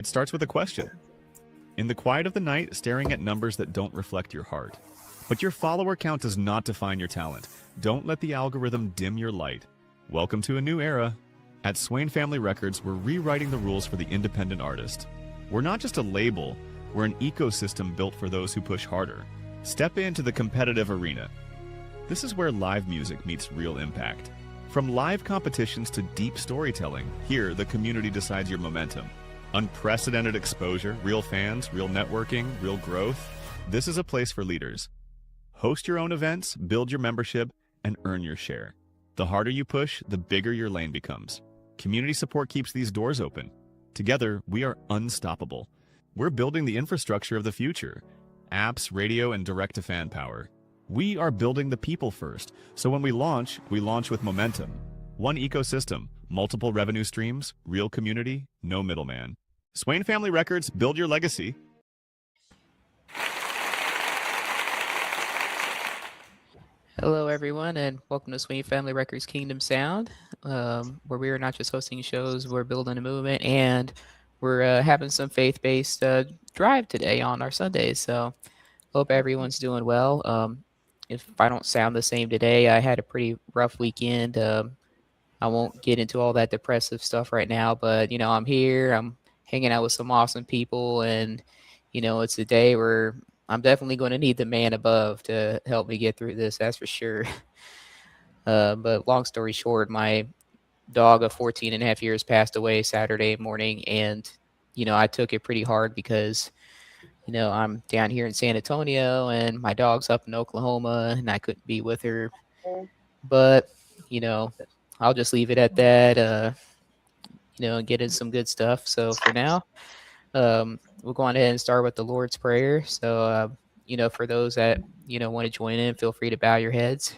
It starts with a question. In the quiet of the night, staring at numbers that don't reflect your heart. But your follower count does not define your talent. Don't let the algorithm dim your light. Welcome to a new era. At Swain Family Records, we're rewriting the rules for the independent artist. We're not just a label, we're an ecosystem built for those who push harder. Step into the competitive arena. This is where live music meets real impact. From live competitions to deep storytelling, here the community decides your momentum. Unprecedented exposure, real fans, real networking, real growth. This is a place for leaders. Host your own events, build your membership, and earn your share. The harder you push, the bigger your lane becomes. Community support keeps these doors open. Together, we are unstoppable. We're building the infrastructure of the future. Apps, radio, and direct-to-fan power. We are building the people first, so when we launch with momentum. One ecosystem, multiple revenue streams, real community, no middleman. Swain Family Records, build your legacy. Hello, everyone, and welcome to Swain Family Records Kingdom Sound, where we are not just hosting shows, we're building a movement, and we're having some faith-based drive today on our Sundays. So hope everyone's doing well. If I don't sound the same today, I had a pretty rough weekend. I won't get into all that depressive stuff right now, but, I'm here, I'm hanging out with some awesome people, and, it's a day where I'm definitely going to need the man above to help me get through this, that's for sure. But long story short, my dog of 14 and a half years passed away Saturday morning, and, I took it pretty hard because, I'm down here in San Antonio, and my dog's up in Oklahoma, and I couldn't be with her. But, I'll just leave it at that, and get in some good stuff. So for now, we'll go on ahead and start with the Lord's Prayer. So, for those that, want to join in, feel free to bow your heads.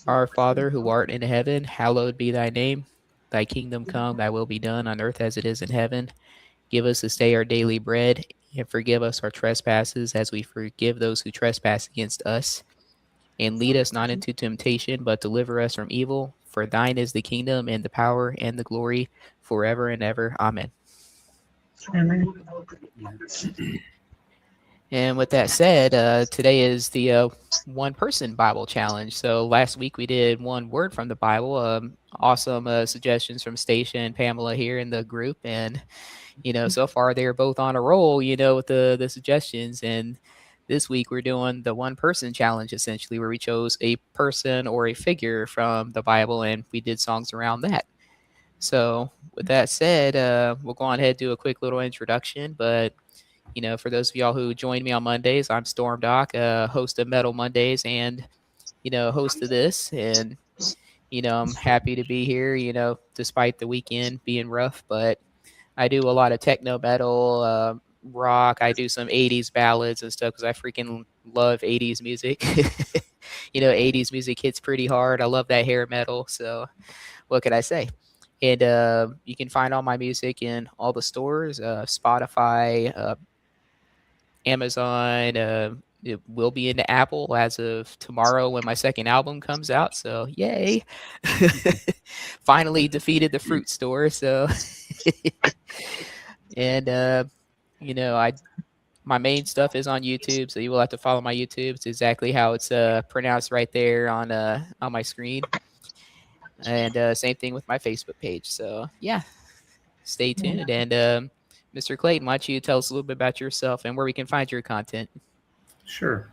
Our Father, who art in heaven, hallowed be thy name. Thy kingdom come, thy will be done on earth as it is in heaven. Give us this day our daily bread, and forgive us our trespasses as we forgive those who trespass against us. And lead us not into temptation, but deliver us from evil. For thine is the kingdom and the power and the glory forever and ever. Amen. And with that said, today is the one-person Bible challenge. So last week we did one word from the Bible. Awesome suggestions from Stasha and Pamela here in the group. And, so far they're both on a roll, with the suggestions. And this week we're doing the one-person challenge, essentially, where we chose a person or a figure from the Bible, and we did songs around that. So with that said, we'll go on ahead and do a quick little introduction. But, for those of y'all who joined me on Mondays, I'm Stormdok, host of Metal Mondays and, host of this. And, I'm happy to be here, despite the weekend being rough. But I do a lot of techno metal, rock. I do some 80s ballads and stuff because I freaking love 80s music. 80s music hits pretty hard. I love that hair metal. So what could I say? And you can find all my music in all the stores, Spotify, Amazon. It will be into Apple as of tomorrow when my second album comes out. So yay. Finally defeated the fruit store. So and my main stuff is on YouTube, so you will have to follow my YouTube. It's exactly how it's pronounced right there on my screen. And same thing with my Facebook page. So yeah, stay tuned. And Mr. Clayton, why don't you tell us a little bit about yourself and where we can find your content? Sure.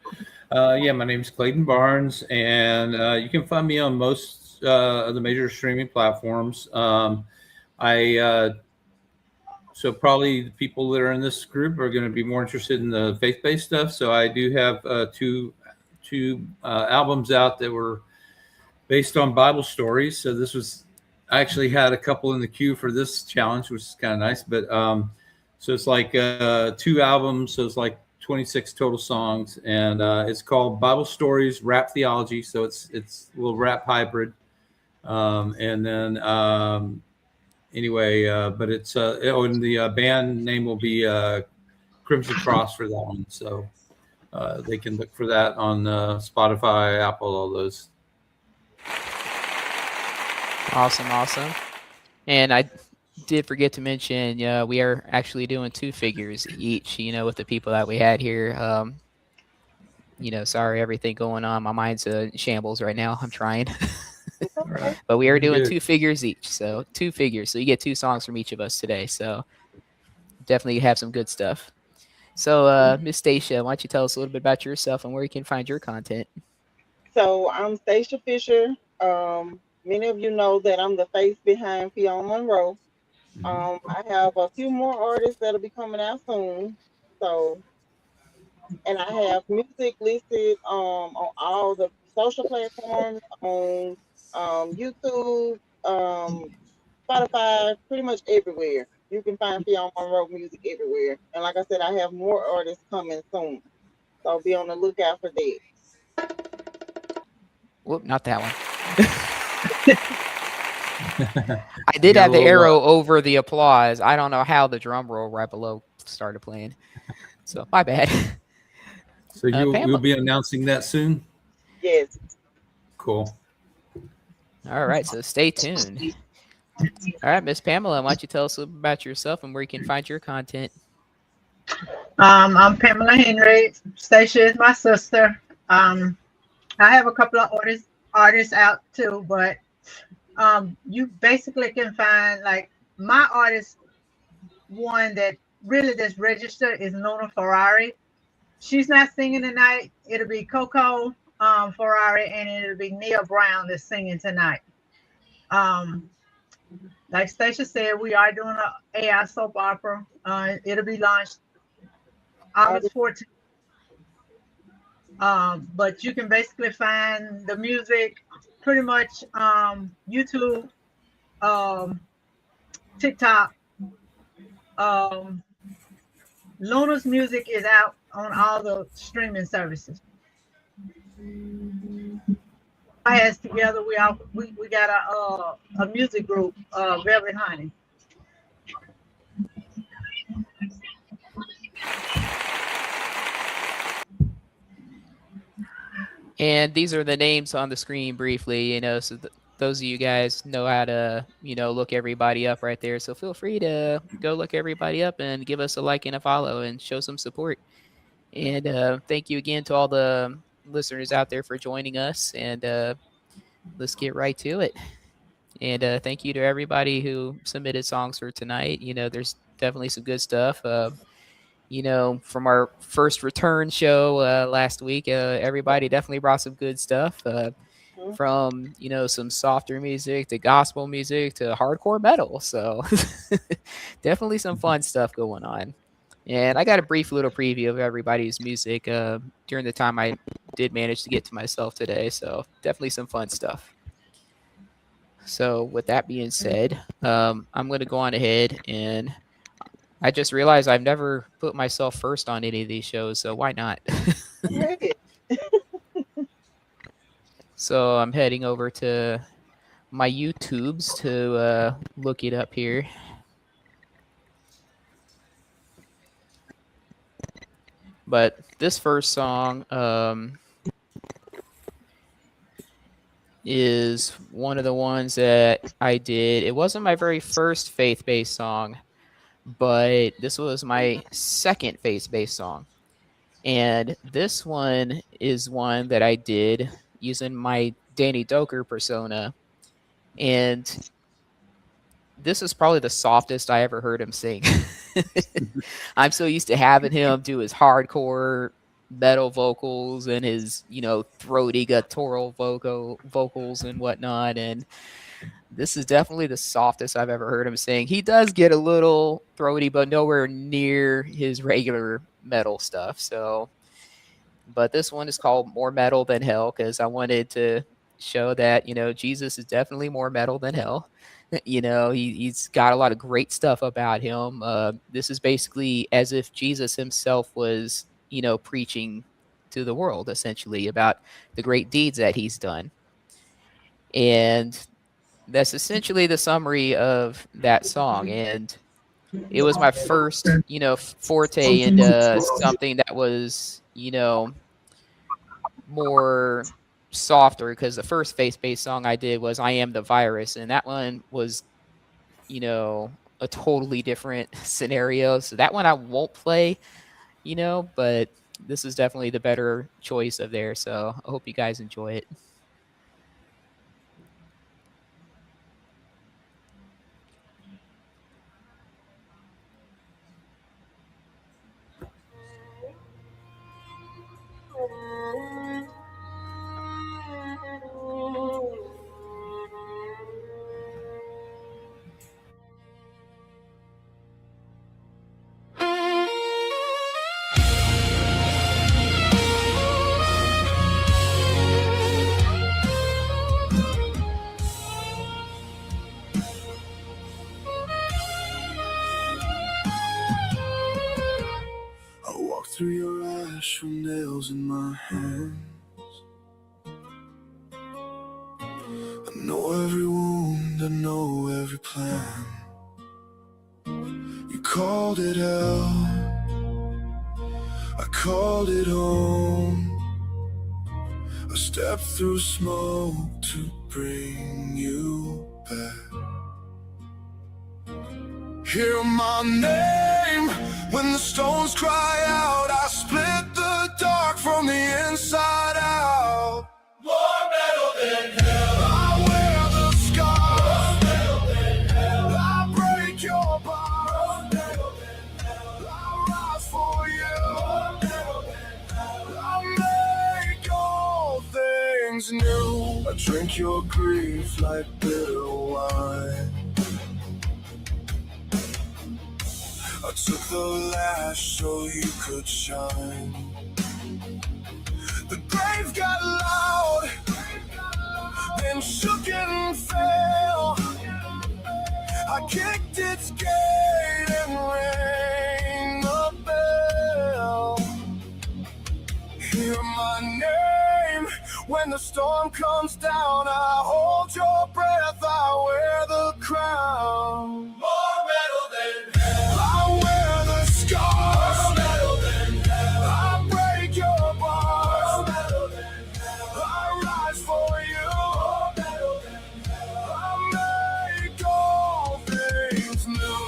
My name's Clayton Barnes, and you can find me on most of the major streaming platforms. So probably the people that are in this group are going to be more interested in the faith-based stuff. So I do have two albums out that were based on Bible stories. So I actually had a couple in the queue for this challenge, which is kind of nice. But so it's like 2 albums. So it's like 26 total songs, and it's called Bible Stories Rap Theology. So it's a little rap hybrid. And then but it's and the band name will be Crimson Cross for that one. So they can look for that on Spotify, Apple, all those. Awesome. And I did forget to mention, we are actually doing 2 figures each, with the people that we had here. Sorry, everything going on. My mind's in shambles right now. I'm trying. Right. But we are doing Good. 2 figures each. So 2 figures. So you get 2 songs from each of us today. So definitely have some good stuff. So Miss Stasha, why don't you tell us a little bit about yourself and where you can find your content? So I'm Stasha Fisher. Many of you know that I'm the face behind Fione Monroe. I have a few more artists that'll be coming out soon. So, and I have music listed on all the social platforms, on YouTube, Spotify, pretty much everywhere. You can find Fiona Monroe music everywhere. And like I said, I have more artists coming soon. So be on the lookout for that. Whoop, not that one. I did Got have a the little, arrow over the applause. I don't know how the drum roll right below started playing. So my bad. So you'll Pamela. be announcing that soon? Yes. Cool. All right, so stay tuned. All right, Miss Pamela, why don't you tell us a little about yourself and where you can find your content? I'm Pamela Henry. Stacia is my sister. I have a couple of artists out too, but you basically can find like my artist one that really just registered is Coco Ferrari. She's not singing tonight. It'll be Coco Ferrari, and it'll be Nia Brown that's singing tonight. Like Stacia said, we are doing an AI soap opera. It'll be launched August 14th. But you can basically find the music pretty much YouTube, TikTok. Luna's music is out on all the streaming services. As together, we got a music group, Velvet Honey. And these are the names on the screen briefly, so those of you guys know how to, look everybody up right there. So feel free to go look everybody up and give us a like and a follow and show some support. And thank you again to all the listeners out there for joining us. And let's get right to it. And thank you to everybody who submitted songs for tonight. There's definitely some good stuff. From our first return show last week, everybody definitely brought some good stuff. From some softer music to gospel music to hardcore metal. So definitely some fun stuff going on. And I got a brief little preview of everybody's music during the time I did manage to get to myself today. So definitely some fun stuff. So with that being said, I'm going to go on ahead, and I just realized I've never put myself first on any of these shows, so why not? So I'm heading over to my YouTubes to look it up here. But this first song is one of the ones that I did. It wasn't my very first faith-based song, but this was my second faith-based song. And this one is one that I did using my Danny Doker persona. And this is probably the softest I ever heard him sing. I'm so used to having him do his hardcore metal vocals and his, throaty guttural vocals and whatnot. And this is definitely the softest I've ever heard him sing. He does get a little throaty, but nowhere near his regular metal stuff. So, but this one is called More Metal Than Hell because I wanted to show that, Jesus is definitely more metal than hell. He's got a lot of great stuff about him. This is basically as if Jesus himself was, preaching to the world, essentially, about the great deeds that he's done. And that's essentially the summary of that song. And it was my first, forte into something that was, more softer, because the first faith-based song I did was I Am the Virus, and that one was a totally different scenario. So that one I won't play, but this is definitely the better choice of there. So I hope you guys enjoy it. Through your ash with nails in my hands. I know every wound, I know every plan. You called it hell, I called it home. I stepped through smoke to bring you back. Hear my name when the stones cry out. I split the dark from the inside out. More metal than hell. I wear the scars. More metal than hell. I break your bars. More metal than hell. I rise for you. More metal than hell. I make all things new. I drink your grief like bitter wine. I took the lash so you could shine. The grave got loud, then shook and fell. I kicked its gate and rang the bell. Hear my name when the storm comes down. I hold your breath, I wear the crown. More metal than hell. I wear the scars. More metal than hell. I break your bars. More metal than hell. I rise for you. More metal than hell. I make all things new.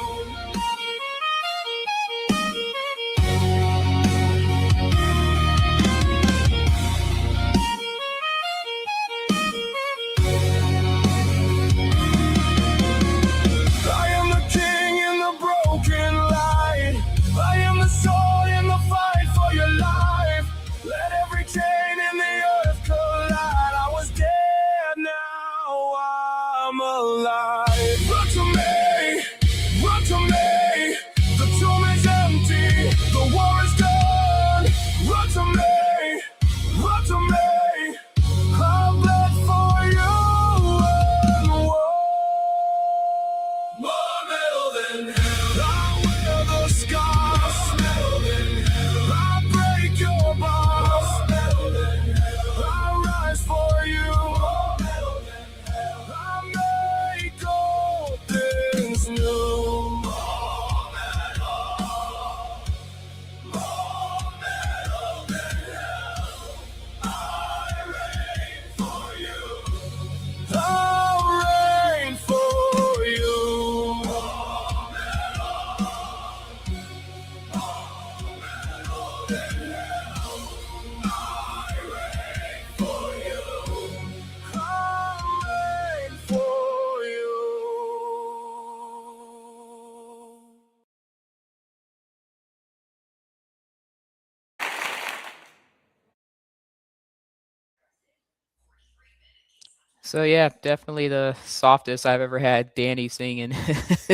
So yeah, definitely the softest I've ever had Danny singing.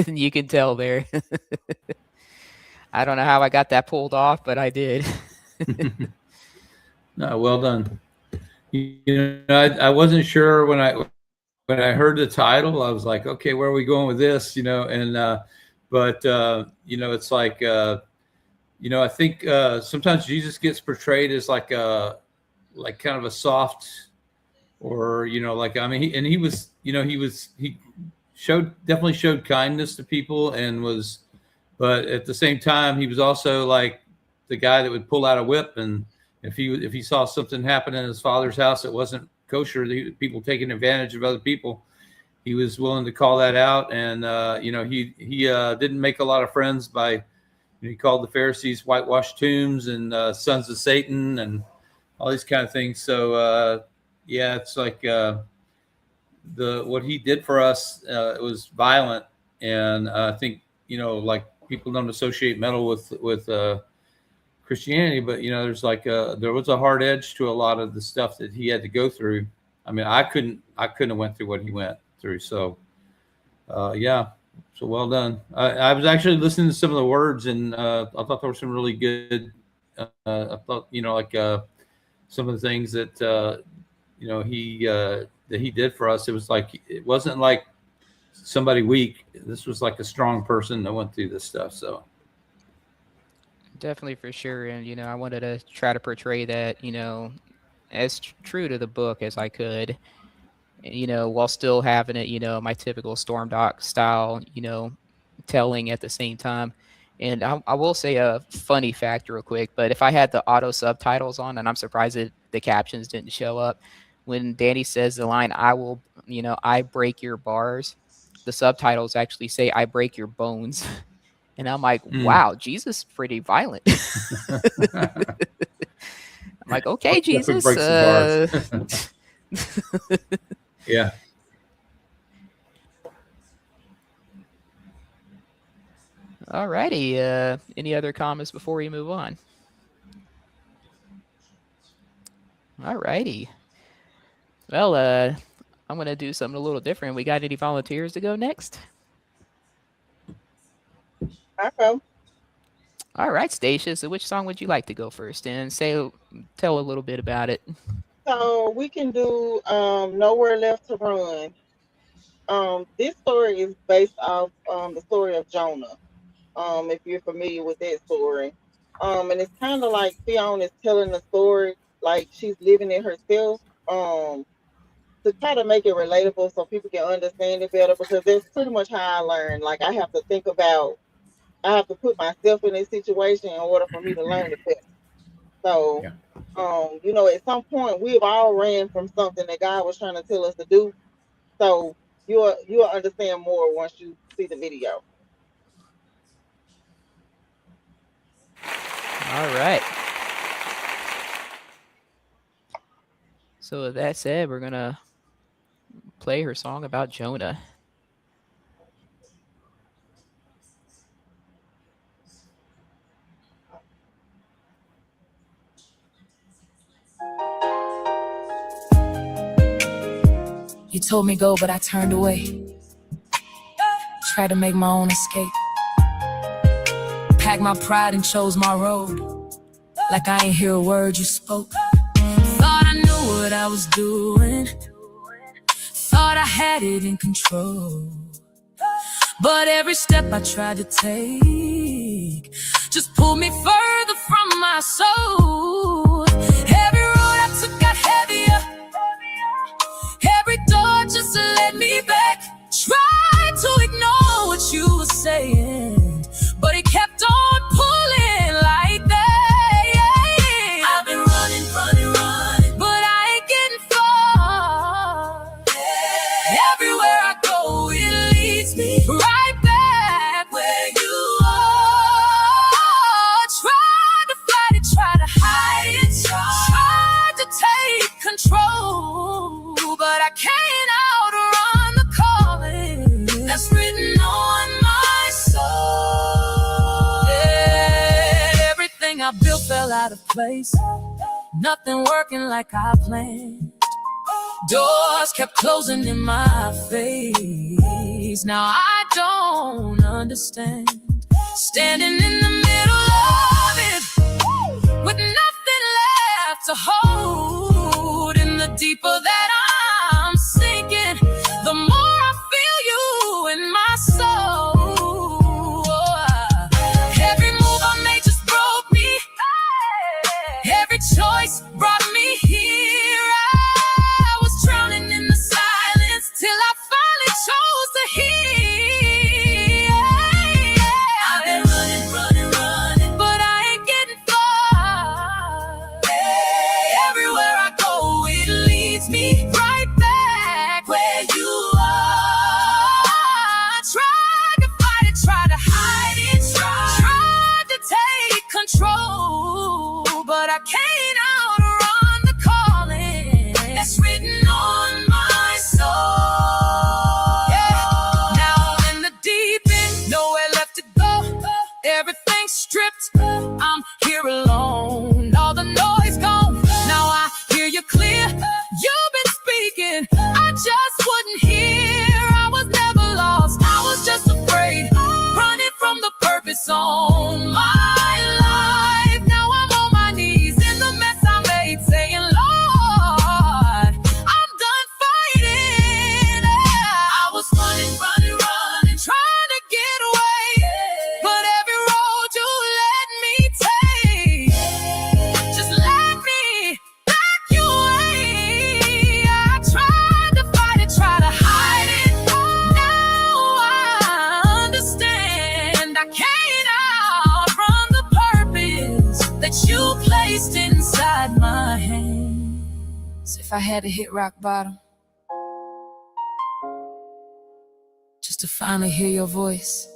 You can tell there. I don't know how I got that pulled off, but I did. No, well done. I wasn't sure when I heard the title. I was like, okay, where are we going with this? But it's like I think sometimes Jesus gets portrayed as like kind of a soft, or he definitely showed kindness to people but at the same time he was also like the guy that would pull out a whip, and if he saw something happen in his father's house that wasn't kosher, people taking advantage of other people, he was willing to call that out. And, he didn't make a lot of friends by, he called the Pharisees whitewashed tombs and sons of Satan and all these kind of things. So, it's like what he did for us, it was violent. And I think, like people don't associate metal with Christianity, but, there was a hard edge to a lot of the stuff that he had to go through. I mean, I couldn't have went through what he went through. So, so well done. I was actually listening to some of the words, and I thought there were some really good. I thought, some of the things that he did for us. It wasn't like somebody weak. This was like a strong person that went through this stuff. So definitely, for sure. And I wanted to try to portray that as true to the book as I could, while still having it, my typical Stormdok style, telling at the same time. And I will say a funny fact real quick, but if I had the auto subtitles on, and I'm surprised that the captions didn't show up, when Danny says the line, I break your bars, the subtitles actually say, I break your bones. And I'm like, wow, Jesus is pretty violent. I'm like, okay, Jesus. Yeah. All righty. Any other comments before we move on? All righty. Well, I'm going to do something a little different. We got any volunteers to go next? Okay. All right, Stasha. So which song would you like to go first and tell a little bit about it? So we can do Nowhere Left to Run. This story is based off the story of Jonah. If you're familiar with that story. And it's kind of like Fione is telling the story like she's living it herself. To try to make it relatable so people can understand it better, because that's pretty much how I learn. Like I have to put myself in this situation in order for me to learn it better. So, at some point we've all ran from something that God was trying to tell us to do. So you'll understand more once you see the video. All right. So with that said, we're going to play her song about Jonah. You told me go, but I turned away. Tried to make my own escape. Packed my pride and chose my road. Like I ain't hear a word you spoke. Thought I knew what I was doing. Thought I had it in control. But every step I tried to take just pulled me further from my soul. Every road I took got heavier. Every door just let me back. Tried to ignore what you were saying, but it kept on pulling like that. I've been running, but I ain't getting far. Everywhere I go, it leads me right back where you are. Tried to fight it, tried to hide it, tried to take control, but I can't outrun the calling that's written on my soul. Yeah, everything I built fell out of place. Nothing working like I planned. Doors kept closing in my face. Now I don't understand. Standing in the middle of it, with nothing left to hold. In the deeper that I'm sinking, the more I feel you in my soul. Every move I made just broke me. Every choice brought me here. I was drowning in the silence till I finally chose to hear. I've been running, but I ain't getting far. Everywhere I go, it leads me can't outrun the calling that's written on my soul. Yeah. Now I'm in the deep end, nowhere left to go. Everything's stripped, I'm here alone. All the noise gone, now I hear you clear. You've been speaking, I just wouldn't hear. I was never lost, I was just afraid, running from the purpose on my life. Now I'm on my knees in the mess I made, saying, Lord, I'm done fighting. I was running, trying to get away, but every road you let me take just let me back your way. I tried to fight it, try to hide it. Now I understand I can't outrun the purpose that you placed inside my hands. If I had to hit rock bottom just to finally hear your voice,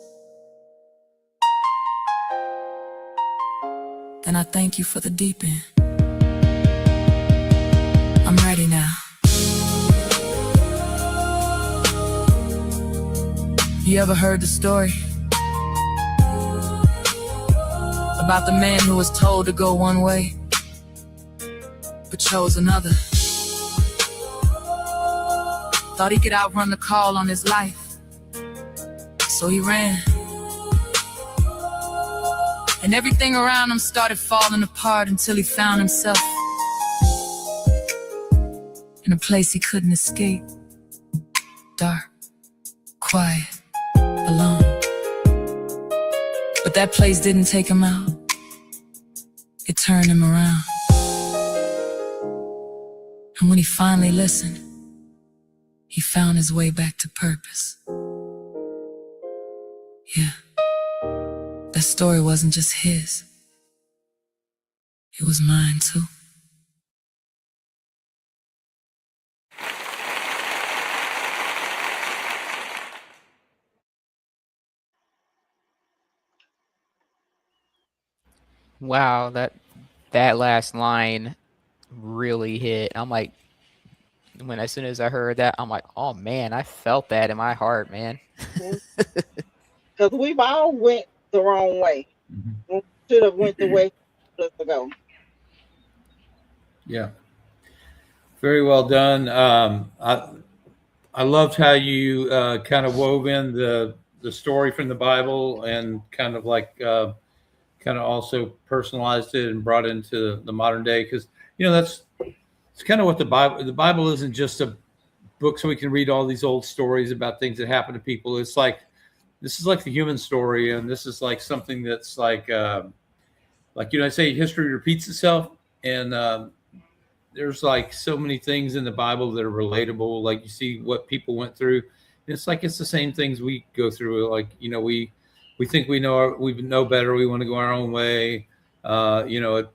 then I thank you for the deep end. I'm ready now. You ever heard the story about the man who was told to go one way but chose another? Thought he could outrun the call on his life, so he ran. And everything around him started falling apart until he found himself in a place he couldn't escape. Dark, quiet, alone. But that place didn't take him out. It turned him around. And when he finally listened, he found his way back to purpose. Yeah. That story wasn't just his. It was mine too. Wow, that last line really hit. I'm like, as soon as I heard that, I'm like, oh man, I felt that in my heart, man. Because we've all went the wrong way. We should have went the way we're supposed to go. Yeah. Very well done. I loved how you kind of wove in the story from the Bible and kind of like kind of also personalized it and brought it into the modern day, because it's kind of what the Bible isn't just a book so we can read all these old stories about things that happen to people. It's like, this is like the human story, and this is like something that's like I say, history repeats itself, and there's like so many things in the Bible that are relatable. Like you see what people went through. It's like it's the same things we go through. Like we think we know better. We want to go our own way. It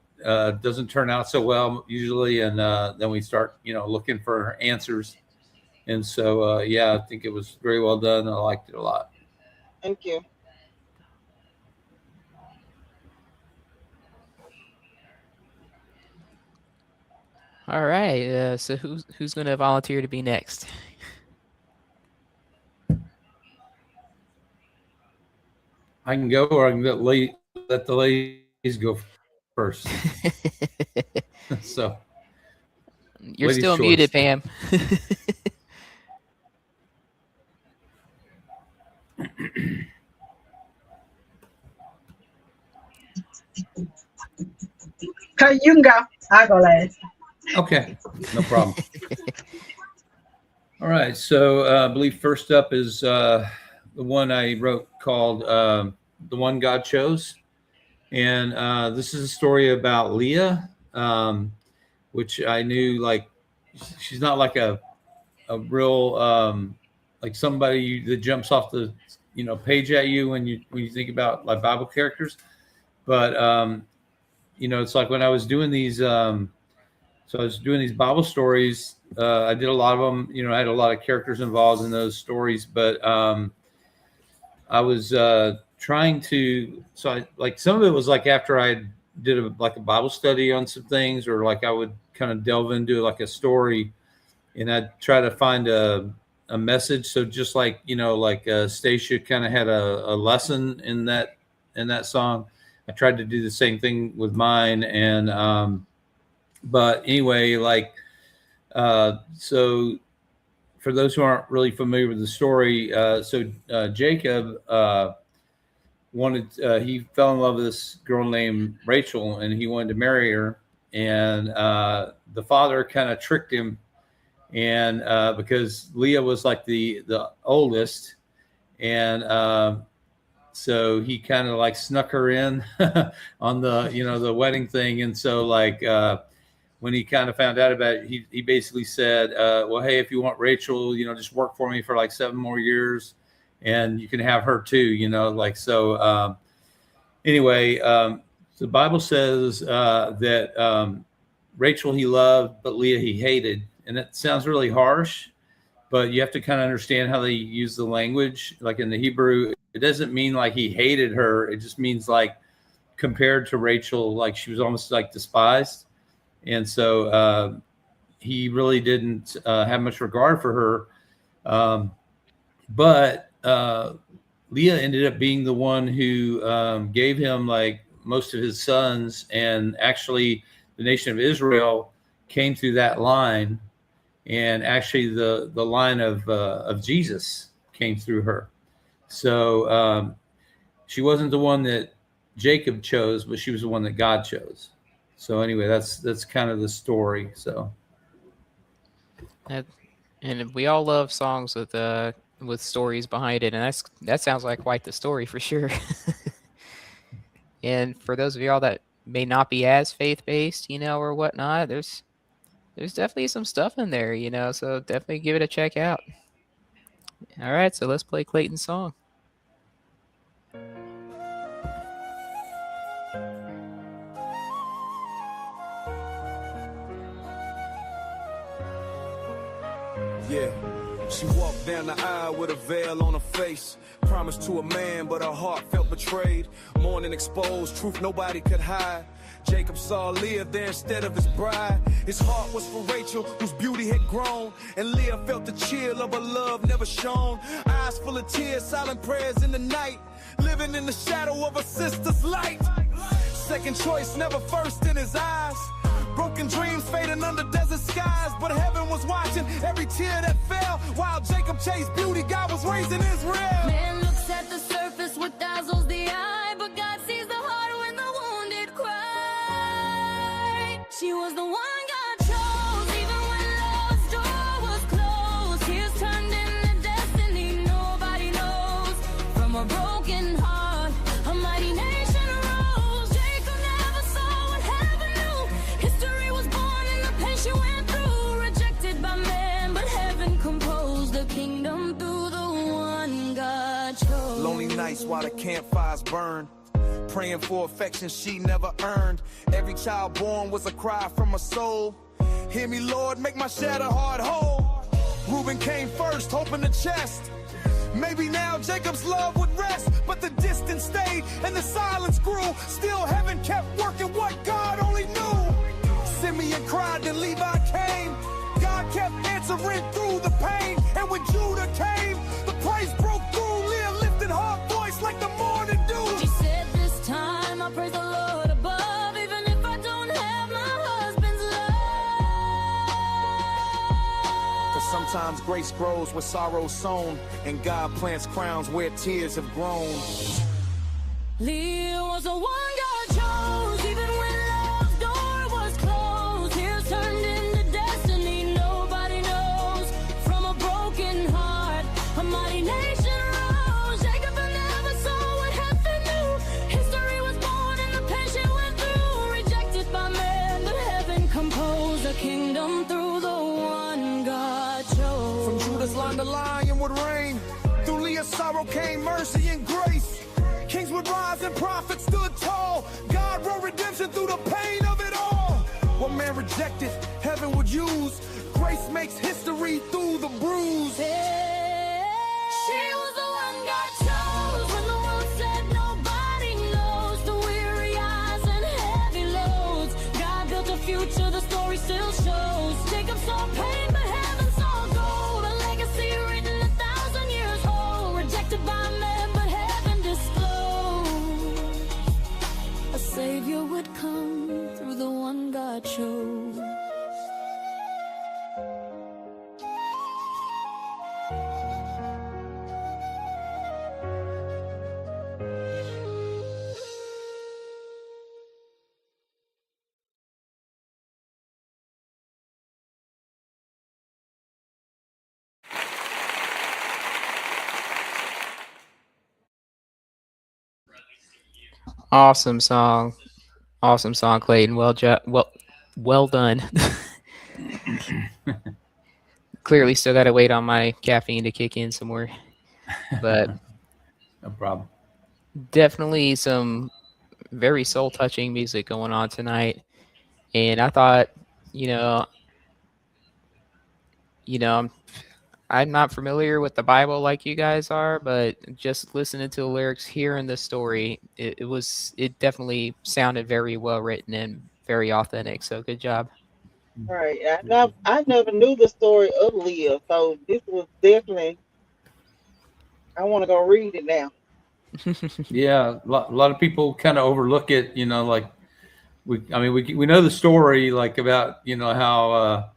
doesn't turn out so well usually, and then we start looking for answers. And so I think it was very well done. I liked it a lot. Thank you. All right. So who's going to volunteer to be next? I can go, or I can let the ladies go first. So you're still muted, Pam. Okay, you can go. I'll go last. Okay, no problem. All right, so I believe first up is the one I wrote called The One God Chose. And this is a story about Leah, which I knew, like, she's not like a real, like somebody that jumps off the, page at you when you think about like Bible characters. But, it's like when I was doing these, so I was doing these Bible stories. I did a lot of them. I had a lot of characters involved in those stories, but I was trying to. So I, like, some of it was like after I'd did like a Bible study on some things, or like I would kind of delve into like a story, and I'd try to find a message. So just like, like Stasha kind of had a lesson in that song, I tried to do the same thing with mine. And but anyway, like so for those who aren't really familiar with the story, Jacob he fell in love with this girl named Rachel, and he wanted to marry her. And the father kind of tricked him, and because Leah was like the oldest, and so he kind of like snuck her in on the the wedding thing. And so like when he kind of found out about it, he basically said, well, hey, if you want Rachel, just work for me for like 7 more years, and you can have her too, like so. Anyway, the Bible says that Rachel he loved, but Leah he hated. And that sounds really harsh, but you have to kind of understand how they use the language. Like in the Hebrew, it doesn't mean like he hated her. It just means like compared to Rachel, like she was almost like despised. And so he really didn't have much regard for her. But Leah ended up being the one who gave him like most of his sons. And actually the nation of Israel came through that line. And actually the line of Jesus came through her. So she wasn't the one that Jacob chose, but she was the one that God chose. So anyway, that's kind of the story. So, and we all love songs with stories behind it, and that sounds like quite the story for sure. And for those of y'all that may not be as faith-based, or whatnot, there's definitely some stuff in there, so definitely give it a check out. All right, so let's play Clayton's song. Yeah, she walked down the aisle with a veil on her face. Promised to a man, but her heart felt betrayed. Mourning exposed, truth nobody could hide. Jacob saw Leah there instead of his bride. His heart was for Rachel, whose beauty had grown, and Leah felt the chill of a love never shown. Eyes full of tears, silent prayers in the night, living in the shadow of a sister's light. Second choice, never first in his eyes. Broken dreams fading under desert skies, but heaven was watching every tear that fell. While Jacob chased beauty, God was raising Israel. Man looks at the surface what dazzles the eye, but God sees the heart when the wounded cry. She was the one God chose, even when love's door was closed. Tears turned into destiny, nobody knows. From a broken heart, a mighty nation arose. Jacob never saw what heaven knew. History was born in the pain she went through. Rejected by man, but heaven composed the kingdom through the one God chose. Lonely nights while the campfires burn, praying for affection she never earned. Every child born was a cry from her soul. Hear me, Lord, make my shattered heart whole. Reuben came first, hoping the chest. Maybe now Jacob's love would rest, but the distance stayed and the silence grew. Still heaven kept working what God only knew. Simeon cried, then Levi came. God kept answering through the pain. And when Judah came, the praise broke through. Leah lifted her voice like the morning dew. She said, this time I praise the Lord above, even if I don't have my husband's love. Cause sometimes grace grows where sorrow's sown, and God plants crowns where tears have grown. Leah was the one God chose, even when love's door was closed. Tears turned into destiny, nobody knows. From a broken heart, a mighty nation rose. Jacob never saw what heaven knew. History was born in the pain she went through. Rejected by man, but heaven composed a kingdom through the one God chose. From Judah's line, the lion would reign. Through Leah's sorrow came mercy and grace. Kings would rise and prophets stood tall. God wrote redemption through the pain of it all. What man rejected, heaven would use. Grace makes history through the bruise. She was the one God chose when the world said nobody knows. The weary eyes in heaven Awesome song. Awesome song, Clayton. Well done. Clearly still gotta wait on my caffeine to kick in some more. But No problem. definitely some very soul touching music going on tonight. And I thought, you know, I'm not familiar with the Bible like you guys are, but just listening to the lyrics, hearing the story, it definitely sounded very well written and very authentic. So good job. Right. I never knew the story of Leah, so this was definitely. I want to go read it now. Yeah, a lot of people kind of overlook it. Like we know the story, like about how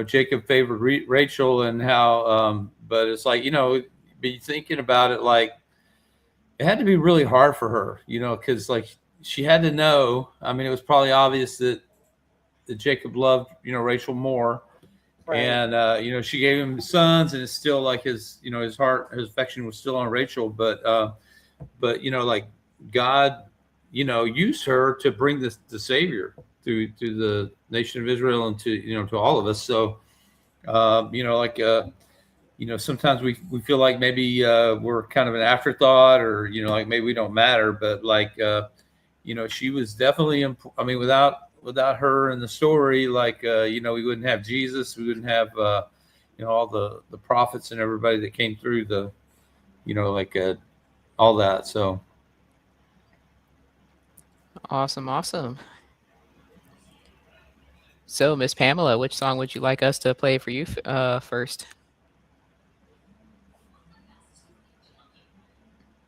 Jacob favored Rachel and how, but it's like be thinking about it, like it had to be really hard for her, because like she had to know. I mean, it was probably obvious that Jacob loved Rachel more. Right. And she gave him sons, and it's still like his heart, his affection was still on Rachel, but like God used her to bring the Savior to the nation of Israel and to all of us. So sometimes we feel like maybe we're kind of an afterthought, or like maybe we don't matter, but like she was definitely without her in the story, like we wouldn't have Jesus, we wouldn't have all the prophets and everybody that came through the all that. So Awesome. So, Miss Pamela, which song would you like us to play for you first?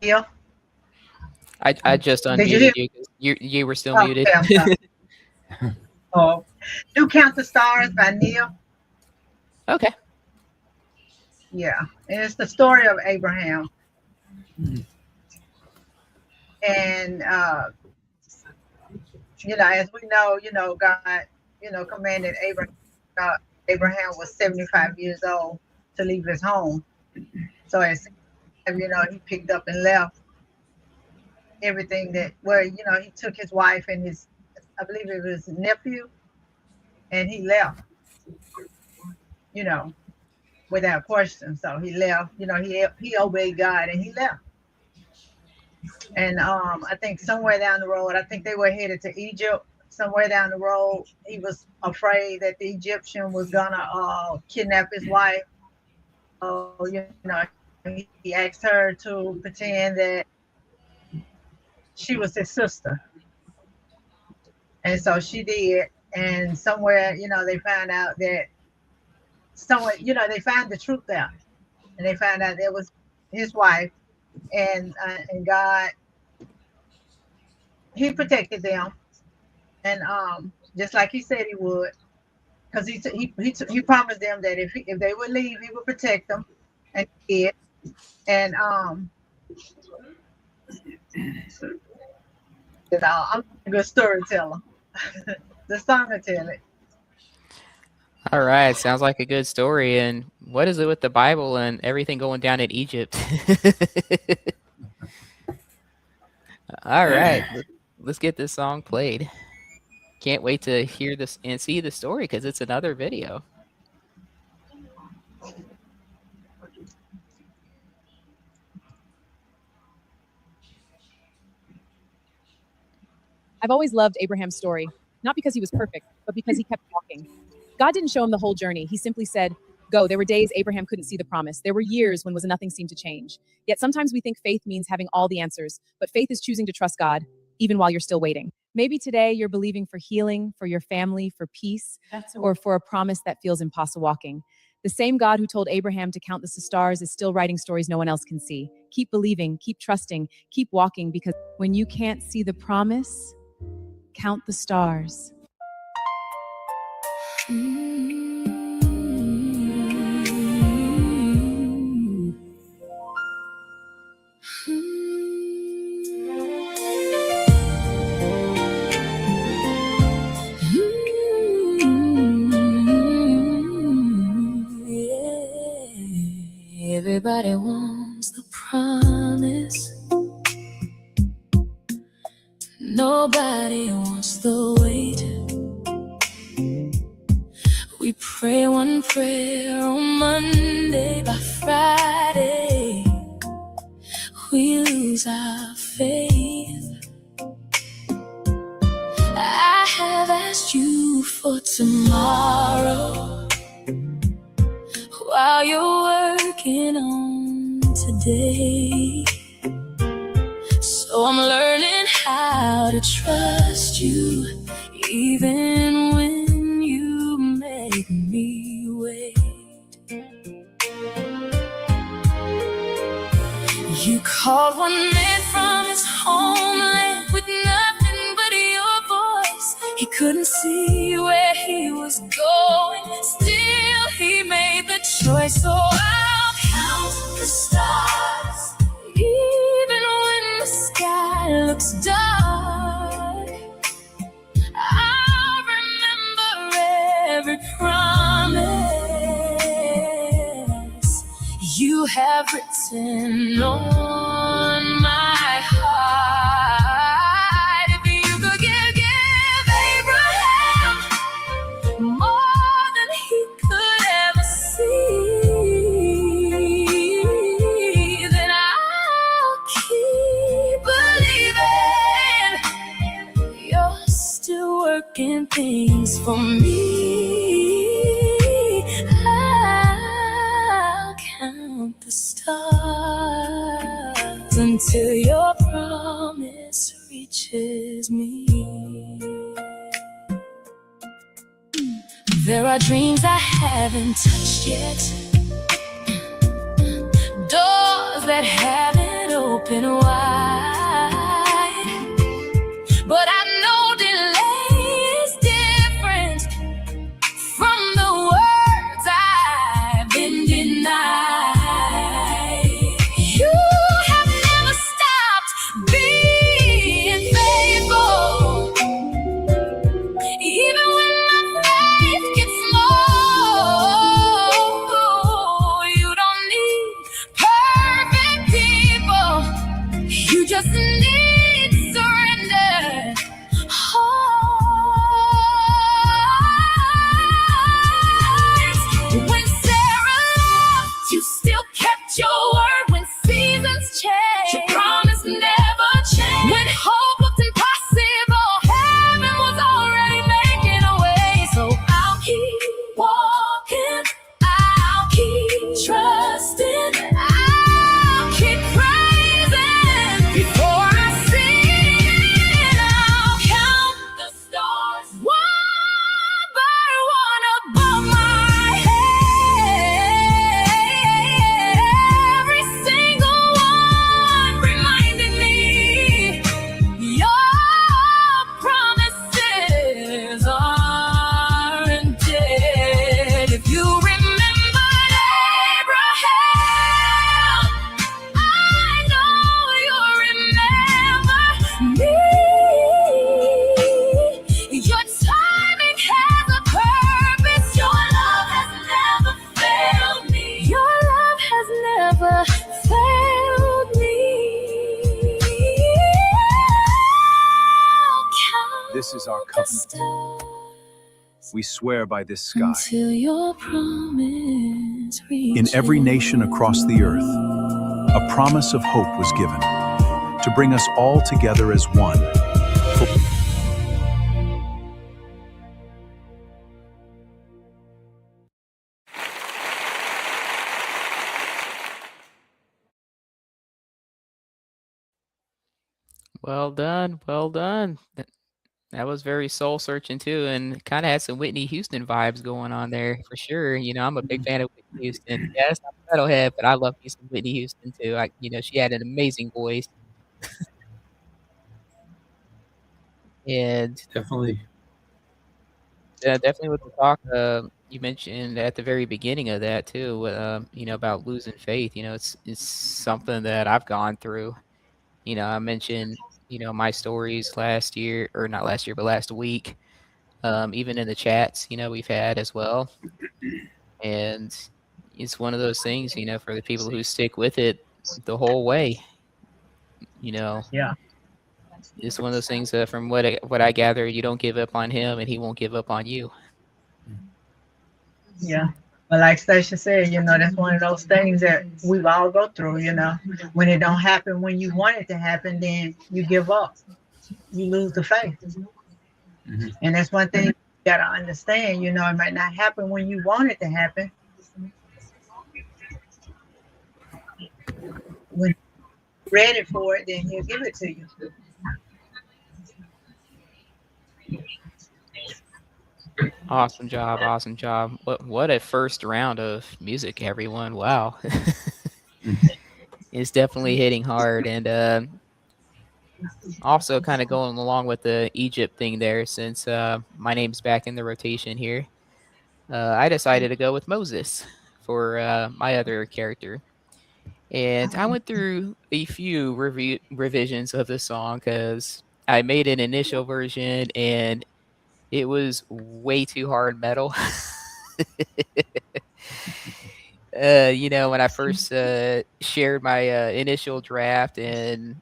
Yeah. I just Did you hear? unmuted you. You were still Oh, muted. okay, I'm sorry. Oh, Do Count the Stars by Neil. Okay. Yeah, and it's the story of Abraham. And as we know, God, commanded Abraham. Abraham was 75 years old to leave his home. So as he picked up and left everything he took his wife and I believe it was his nephew, and he left, without question. So he left, he obeyed God and he left. And I think somewhere down the road, I think they were headed to Egypt. Somewhere down the road, he was afraid that the Egyptian was gonna kidnap his wife. He asked her to pretend that she was his sister. And so she did. And somewhere, they found out that they found the truth out. And they found out it was his wife. And God, he protected them. And just like he said he would, because he promised them that if they would leave, he would protect them. And he did. And I'm a good storyteller. The song will tell it. All right, sounds like a good story. And what is it with the Bible and everything going down in Egypt? All right, let's get this song played. Can't wait to hear this and see the story because it's another video. I've always loved Abraham's story, not because he was perfect, but because he kept walking. God didn't show him the whole journey. He simply said, go. There were days Abraham couldn't see the promise. There were years when nothing seemed to change. Yet sometimes we think faith means having all the answers, but faith is choosing to trust God, even while you're still waiting. Maybe today you're believing for healing, for your family, for peace, or for a promise that feels impossible walking. The same God who told Abraham to count the stars is still writing stories no one else can see. Keep believing, keep trusting, keep walking, because when you can't see the promise, count the stars. Everybody wants the promise, Nobody wants the weight. We pray one prayer on Monday, by Friday we lose our faith. I have asked you for tomorrow while you're working on today. So I'm learning how to trust you, even when you make me wait. You called one man from his homeland with nothing but your voice. He couldn't see where he was going, still he made the choice. So I'll count the stars, even when the sky looks dark. I'll remember every promise you have written on my heart. If you could give Abraham more than he could ever see, then I'll keep believing you're still working things for me. I'll count the stars until your promise reaches me. There are dreams I haven't touched yet, doors that haven't opened wide, but I know delay is different from the words I've been denied. You have never stopped being faithful, even when my faith gets low. You don't need perfect people, you just need surrender. When Sarah loved, you still kept your word. When seasons change, your promise never changed. When hope looked impossible, heaven was already making a way. So I'll keep walking, I'll keep trusting, I'll keep praising before I sin. I'll count the stars one by one above my head, every single one reminding me your promises aren't dead. If you remembered Abraham, I know you'll remember me. Your timing has a purpose. Your love has never failed me. Your love has never failed me. I'll count This is our the covenant. stars We swear by this sky. until your promise reaches. In every nation across the earth, a promise of hope was given to bring us all together as one. Well done, well done. That was very soul searching too, and kind of had some Whitney Houston vibes going on there for sure. I'm a big fan of Whitney Houston. Yes, I'm a metalhead, but I love me some Whitney Houston too. She had an amazing voice, and Definitely. definitely with the talk you mentioned at the very beginning of that too. About losing faith. It's something that I've gone through. I mentioned my stories last year, or not last year, but last week. Even in the chats, we've had as well. And it's one of those things, for the people who stick with it the whole way, Yeah. it's one of those things. From what I gather, you don't give up on him, and he won't give up on you. Yeah. But like Stasha said, that's one of those things that we've all go through, When it don't happen when you want it to happen, then you give up. You lose the faith. Mhm. And that's one thing you gotta understand, it might not happen when you want it to happen. When you're ready for it, then he'll give it to you. Awesome job, awesome job. What a first round of music, everyone. Wow. It's definitely hitting hard, and also kind of going along with the Egypt thing there, since my name's back in the rotation here. I decided to go with Moses for my other character. And I went through a few revisions of the song because I made an initial version and it was way too hard metal. When I first shared my initial draft, and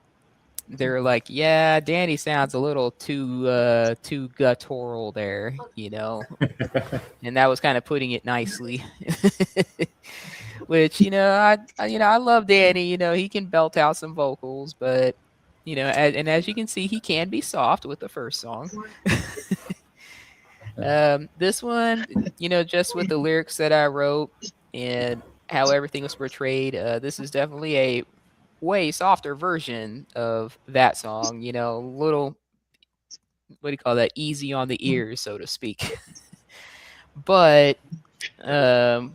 they were like, "Yeah, Danny sounds a little too guttural there," and that was kind of putting it nicely. Which I love Danny. He can belt out some vocals, but as you can see, he can be soft with the first song. This one, just with the lyrics that I wrote and how everything was portrayed, this is definitely a way softer version of that song. A little, what do you call that? Easy on the ears, so to speak. But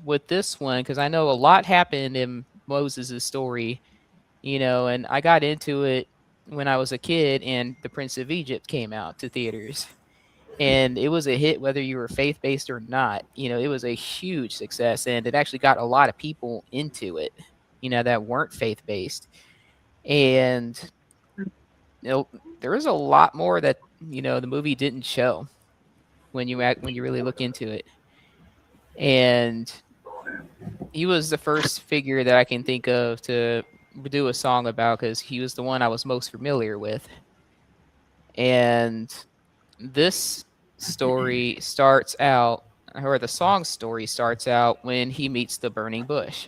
with this one, because I know a lot happened in Moses' story, and I got into it when I was a kid, and The Prince of Egypt came out to theaters. And it was a hit whether you were faith-based or not. It was a huge success, and it actually got a lot of people into it, that weren't faith-based. And there was a lot more that the movie didn't show when you really look into it. And he was the first figure that I can think of to do a song about, because he was the one I was most familiar with. And this story starts out, or the song story starts out when he meets the burning bush.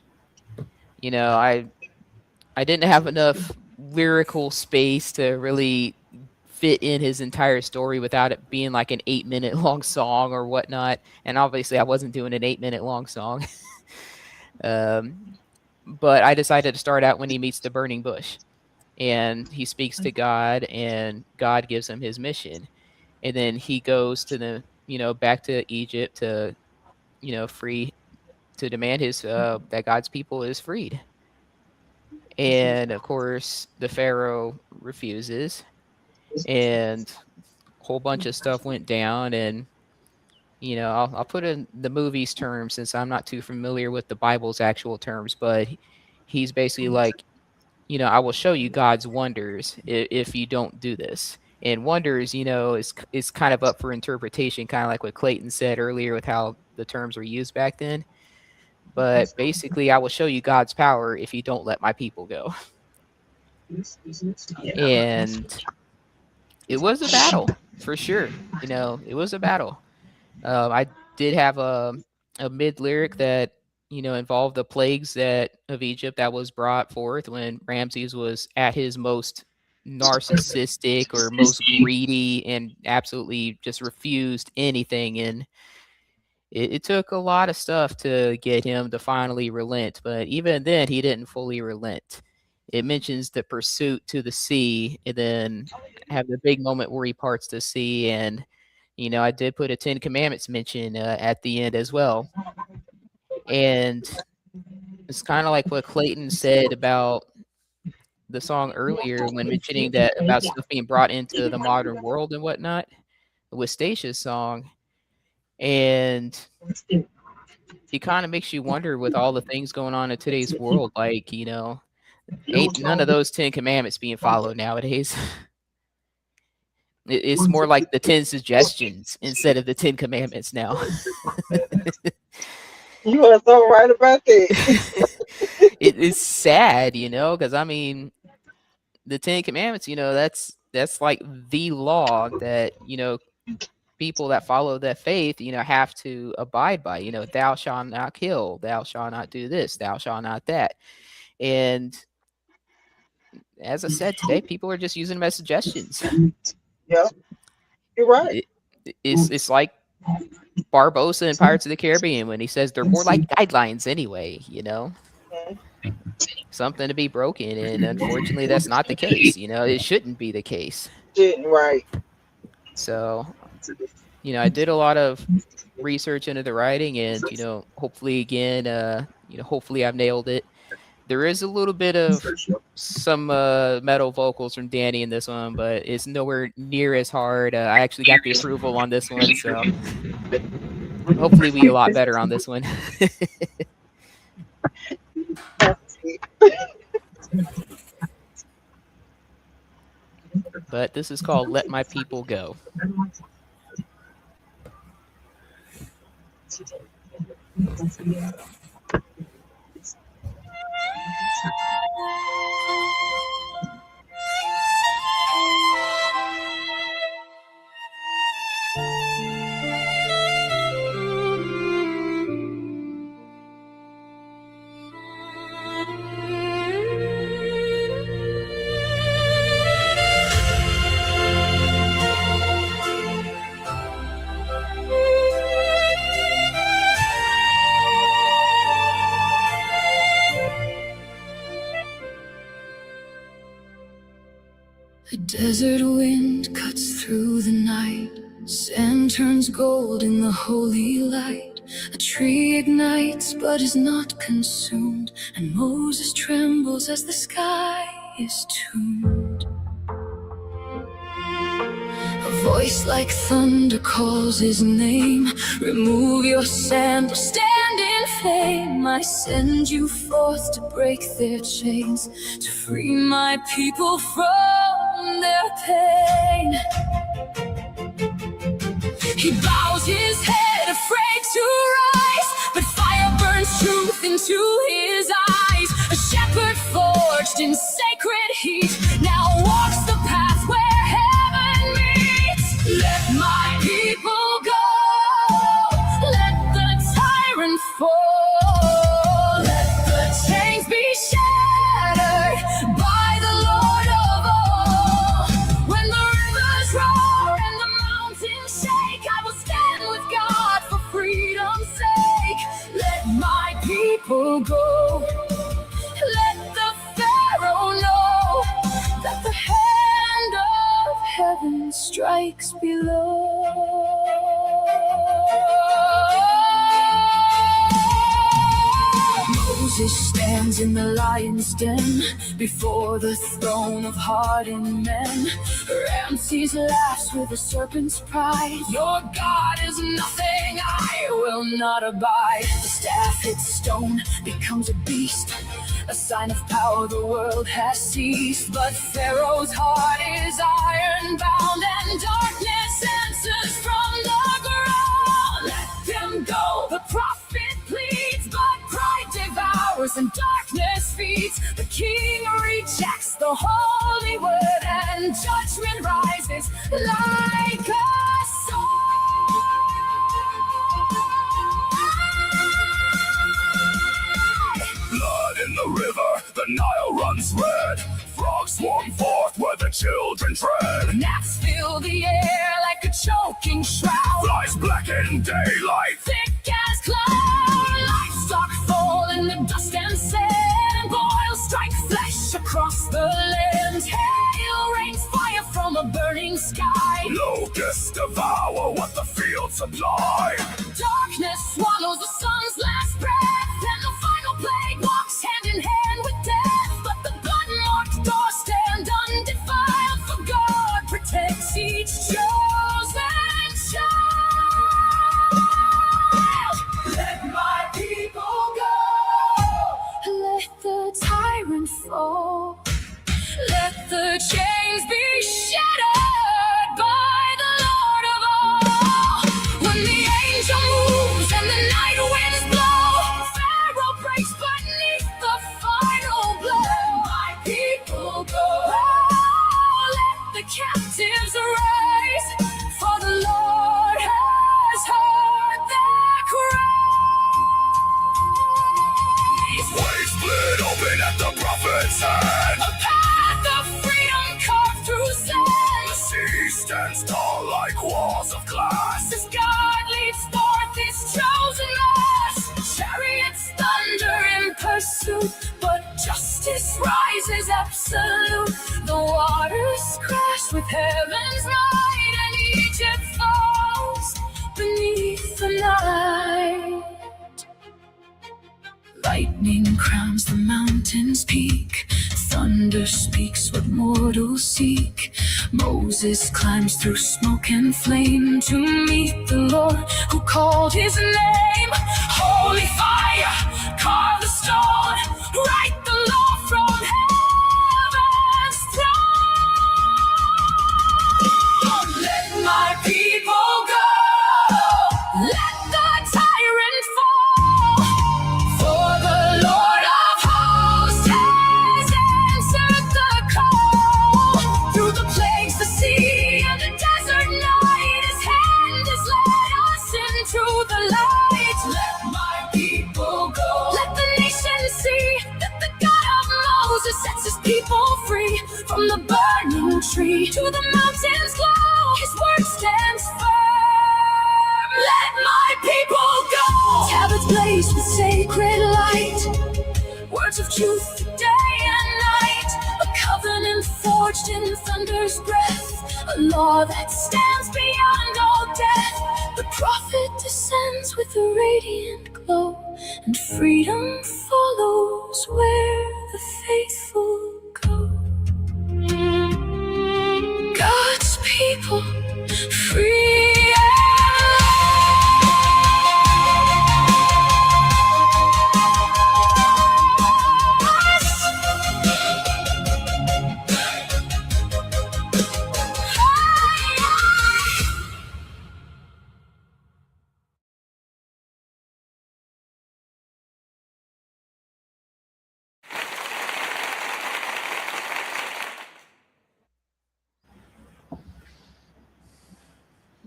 I didn't have enough lyrical space to really fit in his entire story without it being like an 8-minute long song or whatnot. And obviously I wasn't doing an 8-minute long song. But I decided to start out when he meets the burning bush, and he speaks to God, and God gives him his mission. And then he goes to back to Egypt to, to demand that God's people is freed. And of course, the Pharaoh refuses, and a whole bunch of stuff went down. And I'll put in the movie's terms, since I'm not too familiar with the Bible's actual terms, but he's basically like, I will show you God's wonders if you don't do this. And wonders, is kind of up for interpretation, kind of like what Clayton said earlier with how the terms were used back then. But basically, I will show you God's power if you don't let my people go. And it was a battle, for sure. It was a battle. I did have a mid-lyric that, involved the plagues of Egypt that was brought forth when Ramses was at his most narcissistic or most greedy and absolutely just refused anything. And it took a lot of stuff to get him to finally relent, but even then he didn't fully relent. It mentions the pursuit to the sea, and then have the big moment where he parts the sea. And I did put a 10 Commandments mention at the end as well. And it's kind of like what Clayton said about the song earlier when mentioning that about stuff being brought into the modern world and whatnot with Stasha's song. And it kind of makes you wonder, with all the things going on in today's world, like, ain't none of those 10 Commandments being followed nowadays. It's more like the 10 suggestions instead of the 10 Commandments now. You are so right about that. It is sad, because I mean, the 10 Commandments, that's like the law that, people that follow that faith, have to abide by. Thou shalt not kill, thou shalt not do this, thou shalt not that. And as I said today, people are just using them as suggestions. Yeah, you're right. It's like Barbosa in Pirates of the Caribbean when he says they're more like guidelines anyway, something to be broken. And unfortunately, that's not the case. It shouldn't be the case. Right. So, I did a lot of research into the writing, and hopefully again, hopefully I've nailed it. There is a little bit of some metal vocals from Danny in this one, but it's nowhere near as hard. I actually got the approval on this one, so hopefully we a lot better on this one. But this is called Let My People Go. A desert wind cuts through the night. Sand turns gold in the holy light. A tree ignites but is not consumed, and Moses trembles as the sky is tuned. A voice like thunder calls his name. Remove your sandals, stand in flame. I send you forth to break their chains, to free my people from their pain. He bows his head, afraid to rise, but fire burns truth into his eyes. A shepherd forged in sacred heat now walks the path where heaven meets. Let my people go, let the tyrant fall, let the chains be shattered by the Lord of all. When the rivers roar and the mountains shake, I will stand with God for freedom's sake. Let my people go, let the Pharaoh know that the hand of heaven strikes below. Moses stands in the lion's den before the throne of hardened men. Ramses laughs with a serpent's pride. Your God is nothing, I will not abide. The staff hits stone, becomes a beast, a sign of power the world has ceased. But Pharaoh's heart is iron bound, and darkness answers from the ground. Let them go, the prophet pleads, but pride devours and darkness feeds. The king rejects the holy word, and judgment rises like a sword. Blood in the river, the Nile runs red. Frogs swarm forth where the children tread. Gnats fill the air like a choking shroud. Flies black in daylight, Thick as cloud. Livestock fall in the dust and sand. Boils strike flesh across the land. Hail rains fire from a burning sky. locusts devour what the fields supply. Darkness swallows the sun's last breath, and the final plague walks hand in hand with death. But the blood-marked doors stand undefiled, for God protects each chosen child. Let my people go, let the tyrant fall, let the chains be shattered by the Lord of all. When the angel moves and the night winds blow, tall like walls of glass. As God leads forth his chosen mass, chariots thunder in pursuit, but justice rises absolute. The waters crash with heaven's might, and Egypt falls beneath the night. Lightning crowns the mountain's peak, thunder speaks what mortals seek. Moses climbs through smoke and flame to meet the Lord who called his name. Holy fire, carve the stone, write the law from heaven's throne. Let my people go, let the tyrant fall, for the Lord of hosts has answered the call. Through the plagues, the sea, and the desert night, his hand has led us into the light. Let my people go, let the nations see that the God of Moses sets his people free. From the burning tree to the mountains glow, his word stands firm. Let my people go. Tablets blaze with sacred light, words of truth day and night. A covenant forged in thunder's breath, a law that stands beyond all death. The prophet descends with a radiant glow, and freedom follows where the faithful go. God's people, free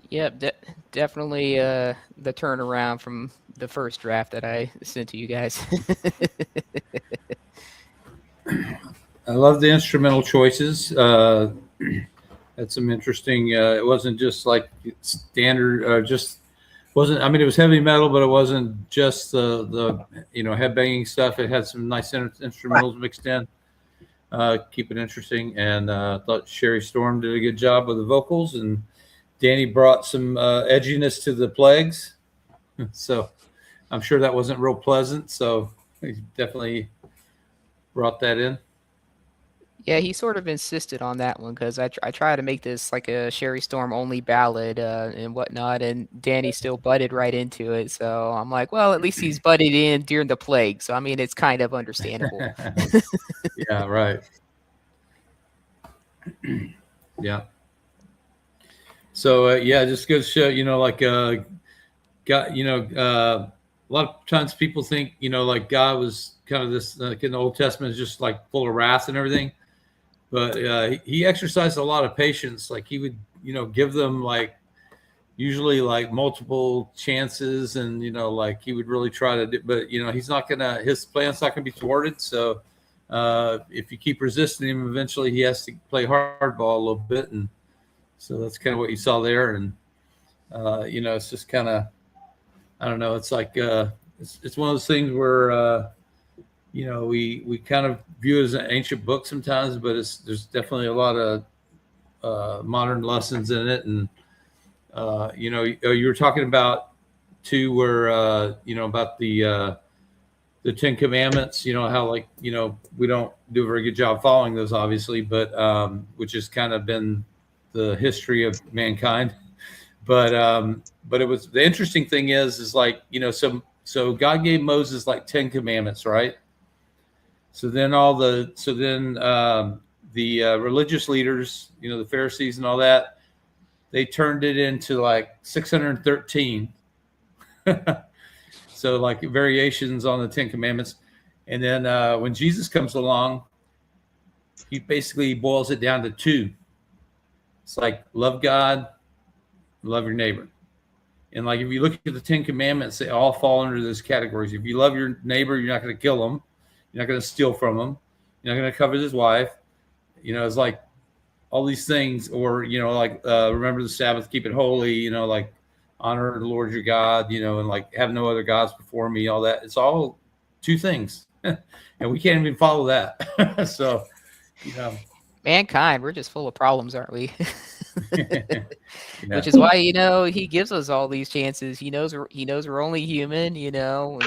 Yep, definitely the turnaround from the first draft that I sent to you guys. I love the instrumental choices. Had some interesting. It wasn't just like standard. Just wasn't. I mean, it was heavy metal, but it wasn't just the headbanging stuff. It had some nice instrumentals mixed in. Keep it interesting, and I thought Sherry Storm did a good job with the vocals, and Danny brought some edginess to the plagues. So I'm sure that wasn't real pleasant. So he definitely brought that in. Yeah, he sort of insisted on that one because I try to make this like a Sherry Storm only ballad and whatnot, and Danny still butted right into it. So I'm like, well, at least he's butted in during the plague. So I mean, it's kind of understandable. Yeah, right. Yeah. So just goes to show, a lot of times people think, like God was kind of this, like in the Old Testament, is just like full of wrath and everything. But he exercised a lot of patience. Like he would, give them like usually like multiple chances, and like he would really try to do. But he's not gonna. His plan's not gonna be thwarted. So if you keep resisting him, eventually he has to play hardball a little bit, and so that's kind of what you saw there. And it's just kind of, I don't know. It's like it's one of those things where we kind of view it as an ancient book sometimes, but there's definitely a lot of modern lessons in it. And you were talking about too, where about the Ten Commandments. How we don't do a very good job following those, obviously, but which has kind of been the history of mankind. But it was, the interesting thing is like, so God gave Moses like 10 commandments, right? So then the religious leaders, the Pharisees and all that, they turned it into like 613. So like variations on the 10 commandments. And then when Jesus comes along, he basically boils it down to 2. It's like love God, love your neighbor. And like if you look at the 10 commandments, they all fall under those categories. If you love your neighbor, you're not going to kill them. You're not going to steal from them. You're not going to covet his wife. It's like all these things, or like remember the Sabbath, keep it holy, like honor the Lord your God, and like have no other gods before me, all that. It's all two things. And we can't even follow that. So, mankind, we're just full of problems, aren't we? Yeah. Which is why, he gives us all these chances. He knows we're only human, and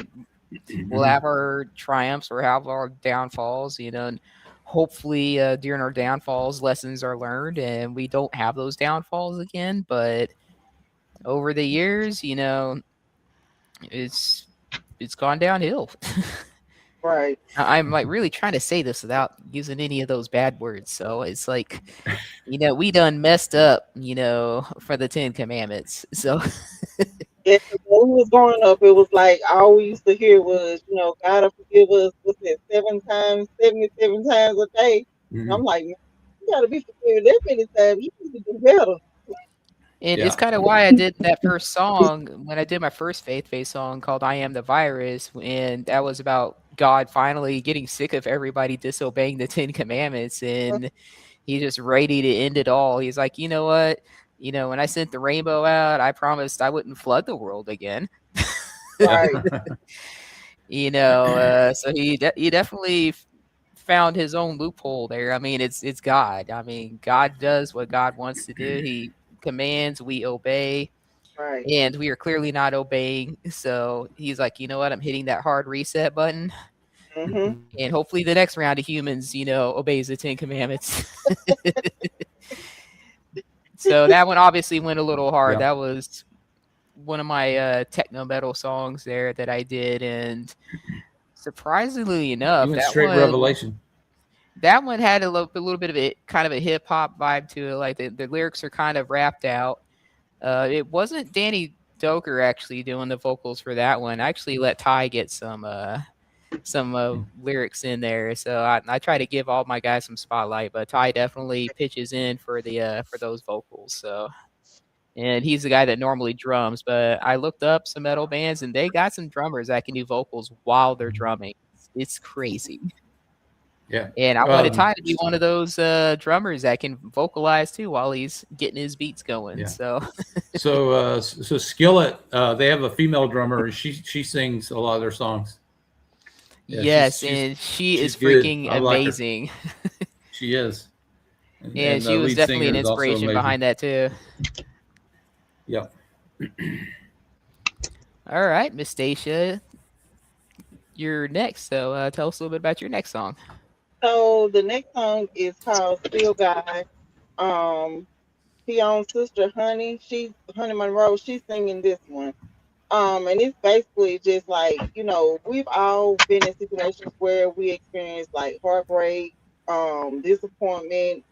we'll have our triumphs or have our downfalls, and hopefully during our downfalls, lessons are learned and we don't have those downfalls again. But over the years, it's gone downhill. Right. I'm like really trying to say this without using any of those bad words. So it's like, we done messed up, for the 10 Commandments. So Yeah, when we was growing up, it was like all we used to hear was, God will forgive us, what's it, 77 times a day. And I'm like, man, you gotta be forgiven that many times. You need to do better. and Yeah. it's kind of why I did that first song when I did my first faith-based song called I Am the Virus. And that was about God finally getting sick of everybody disobeying the 10 Commandments. And he's just ready to end it all. He's like, you know what? When I sent the rainbow out, I promised I wouldn't flood the world again. Right. So he definitely found his own loophole there. I mean, it's God. I mean, God does what God wants to do. He commands, we obey, Right. and we are clearly not obeying. So he's like, you know what? I'm hitting that hard reset button, Mm-hmm. and hopefully the next round of humans, obeys the 10 Commandments. So that one obviously went a little hard. Yeah. That was one of my techno metal songs there that I did, and surprisingly enough, You went that straight one, Revelation. that one had a little bit of it, kind of a hip hop vibe to it. Like the lyrics are kind of rapped out. It wasn't Danny Doker actually doing the vocals for that one. I actually let Ty get some lyrics in there. So I try to give all my guys some spotlight, but Ty definitely pitches in for for those vocals. So, and he's the guy that normally drums, but I looked up some metal bands and they got some drummers that can do vocals while they're drumming. It's crazy. Yeah. And I wanted Ty to be one of those drummers that can vocalize too while he's getting his beats going. Yeah. So So Skillet, they have a female drummer, and she sings a lot of their songs. Yeah, yes, she's and she is good. freaking I like her. amazing. She is. And she the was lead definitely singer an is also inspiration amazing. behind that too. Yep. All right, Miss Stasha, you're next. So tell us a little bit about your next song. So the next song is called Still God. Fione's sister, Honey Monroe, she's singing this one. And it's basically just like, we've all been in situations where we experience like heartbreak, disappointment,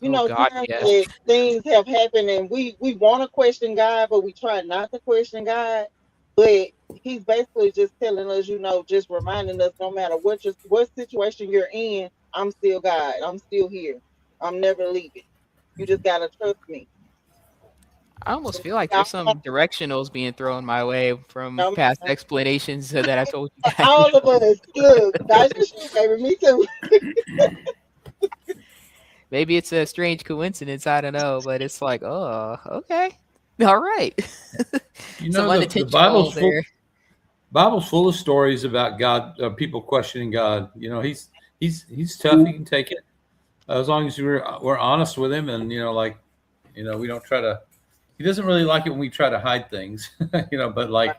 Oh God, times yes. that things have happened and we want to question God, but we try not to question God. But he's basically just telling us, just reminding us no matter what situation you're in, I'm still God. I'm still here. I'm never leaving. You just gotta trust me. I almost feel like there's some directionals being thrown my way from past explanations that I've told you guys. All of us, look, that's your shit, baby. Me too. Maybe it's a strange coincidence. I don't know, but it's like, oh, okay, all right. Some The Bible's full of stories about God, people questioning God. He's tough. He can take it as long as we're honest with him, and we don't try to. He doesn't really like it when we try to hide things, But like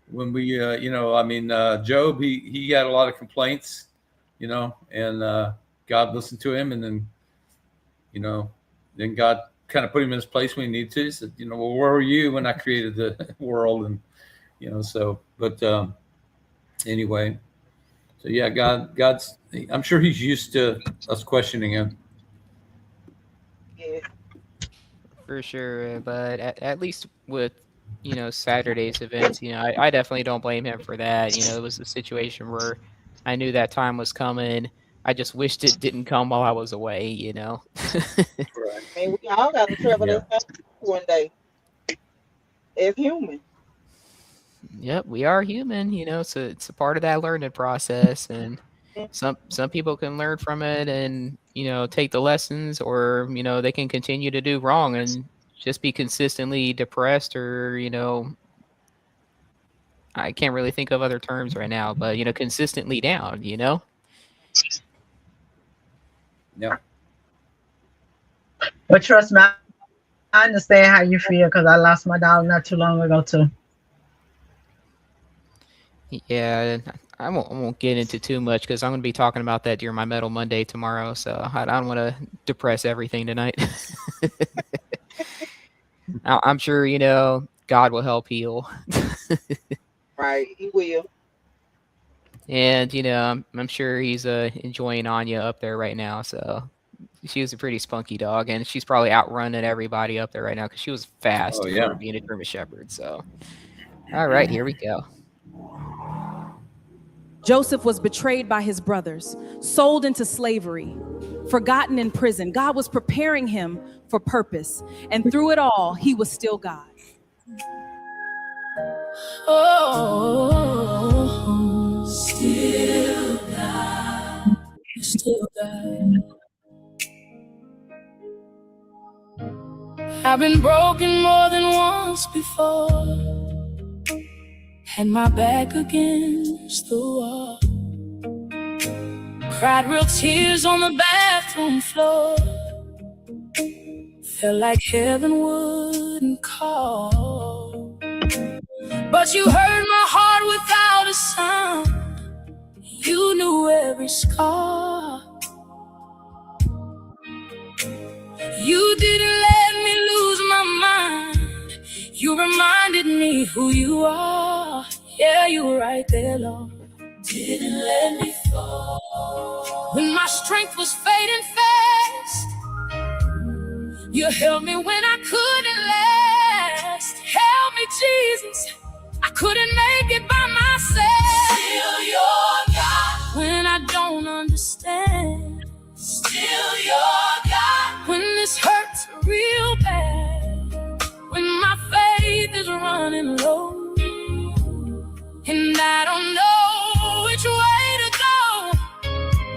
when we, Job, he had a lot of complaints, and God listened to him, and then, then God kind of put him in his place when he needed to. He said, well, where were you when I created the world? And anyway, so yeah, God's. I'm sure he's used to us questioning him. Yeah. For sure, but at least with Saturday's events, I definitely don't blame him for that. It was a situation where I knew that time was coming. I just wished it didn't come while I was away. Right. I mean, we all got to travel this one day as human. Yep, we are human. So it's a part of that learning process, and some people can learn from it and take the lessons, or they can continue to do wrong and just be consistently depressed, or I can't really think of other terms right now, but consistently down. Yeah. But trust me, I understand how you feel because I lost my dog not too long ago too. Yeah, I won't get into too much because I'm going to be talking about that during my Metal Monday tomorrow. So I don't want to depress everything tonight. I'm sure, God will help heal. Right, he will. And, I'm sure he's enjoying Anya up there right now. So she was a pretty spunky dog, and she's probably outrunning everybody up there right now because she was fast for being a German Shepherd. So, all right, here we go. Joseph was betrayed by his brothers, sold into slavery, forgotten in prison. God was preparing him for purpose. And through it all, he was still God. Oh, still God, still God. I've been broken more than once before. Had my back against the wall. Cried real tears on the bathroom floor. Felt like heaven wouldn't call. But you heard my heart without a sound. You knew every scar. You didn't let me lose my mind. You reminded me who you are. Yeah, you were right there, Lord. Didn't let me fall. When my strength was fading fast, you held me when I couldn't last. Help me, Jesus, I couldn't make it by myself. Still you're God. When I don't understand, still you're God. When this hurts real bad, when my faith is running low, and I don't know which way to go.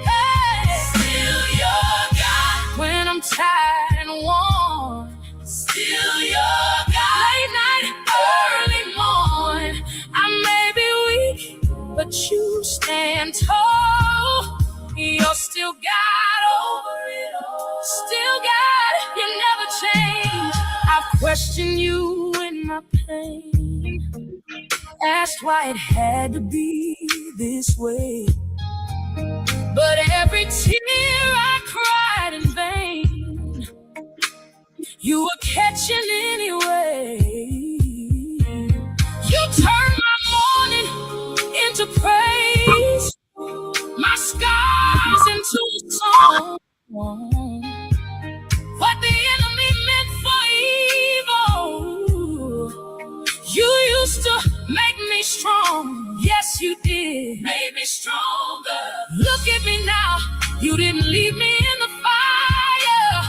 Hey, still you're God. When I'm tired and worn, still you're God. Late night, early morn, I may be weak, but you stand tall. You're still God over it all. Still God, you never change. I've questioned you in my pain, asked why it had to be this way. But every tear I cried in vain, you were catching anyway. You turned my mourning into praise, my scars into a song. What the enemy meant for evil, you used to make me strong. Yes, you did. Made me stronger. Look at me now. You didn't leave me in the fire.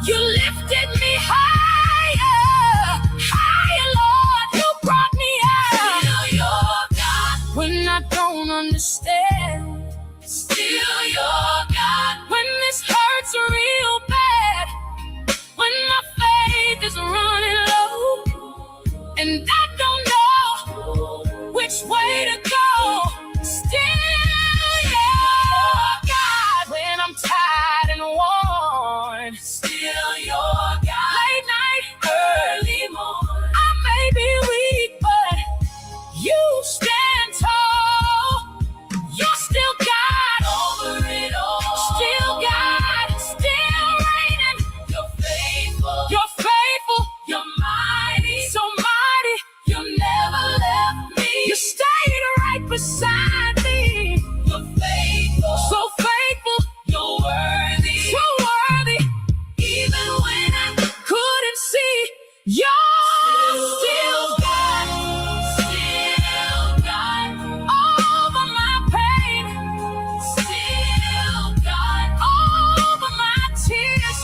You lifted me higher. Higher, Lord. You brought me out. Still you're God. When I don't understand, still you're God. When this hurts real bad, when my faith is running low, and I don't know which way to go, still you're God. When I'm tired and worn, still you're God. Late night, early morn, I may be weak, but you stand tall. You're still God over it all. Still God, still reigning. You're faithful. You're faithful. You're mighty. So mighty. You never left me. You stayed right beside me. You're faithful. So faithful. You're worthy. So worthy. Even when I couldn't see, you're still God. Still God. Over my pain. Still God. Over my tears.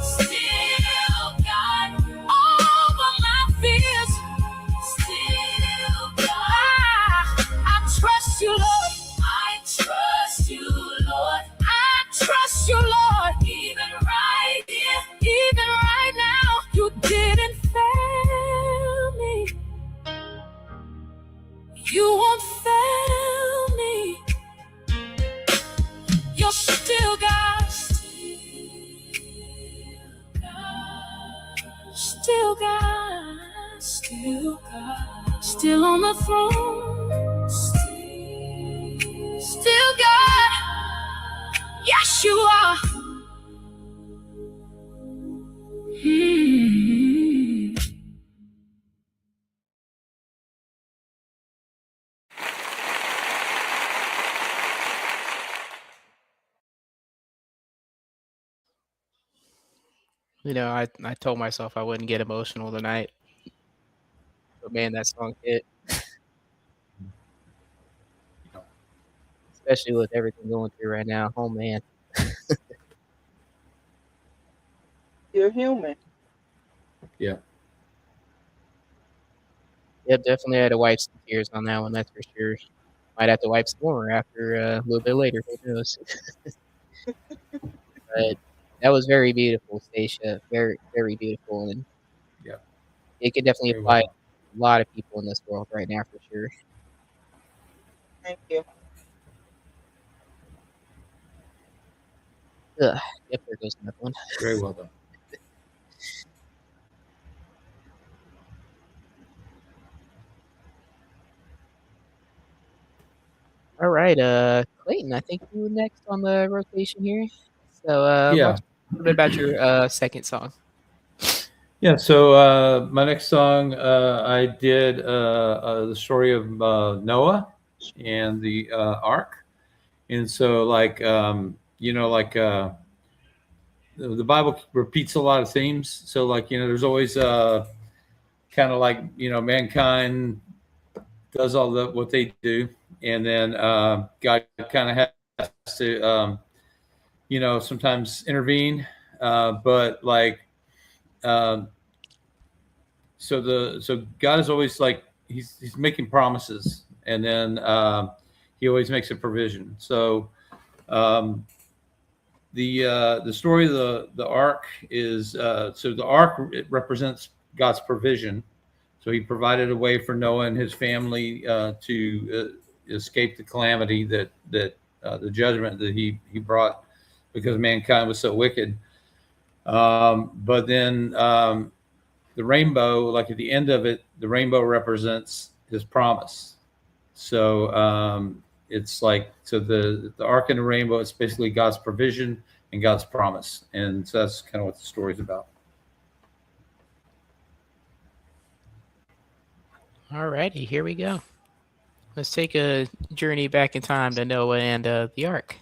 Still God. Over my fears. Still God. I trust you, Lord. I trust you, Lord. I trust you, Still God, still on the throne, still God. Yes, you are. You know, I told myself I wouldn't get emotional tonight, but man, that song hit. Especially with everything going through right now. Oh man. You're human. Yeah. Yep, definitely had to wipe some tears on that one, that's for sure. Might have to wipe some more after a little bit later, who knows. But that was very beautiful, Stasha. Very, very beautiful. And Yeah. it could definitely Very apply well. to a lot of people in this world right now for sure. Thank you. Ugh. Yep, there goes another one. Very well done. All right, Clayton, I think you were next on the rotation here. So why Yeah. don't you tell a little bit about your second song. Yeah, so my next song, I did the story of Noah and the ark. And so, like, you know, like the Bible repeats a lot of themes. So, like, you know, there's always kind of like, you know, mankind does all what they do. And then God kind of has to, you know, sometimes intervene. But like, so God is always like he's making promises, and then he always makes a provision. So the story of the ark is so the ark, it represents God's provision. So he provided a way for Noah and his family to escape the calamity that the judgment that he brought because mankind was so wicked. But then the rainbow, like at the end of it, the rainbow represents his promise. So it's like, so the ark and the rainbow, it's basically God's provision and God's promise. And so that's kind of what the story's about. All righty, here we go. Let's take a journey back in time to Noah and the ark.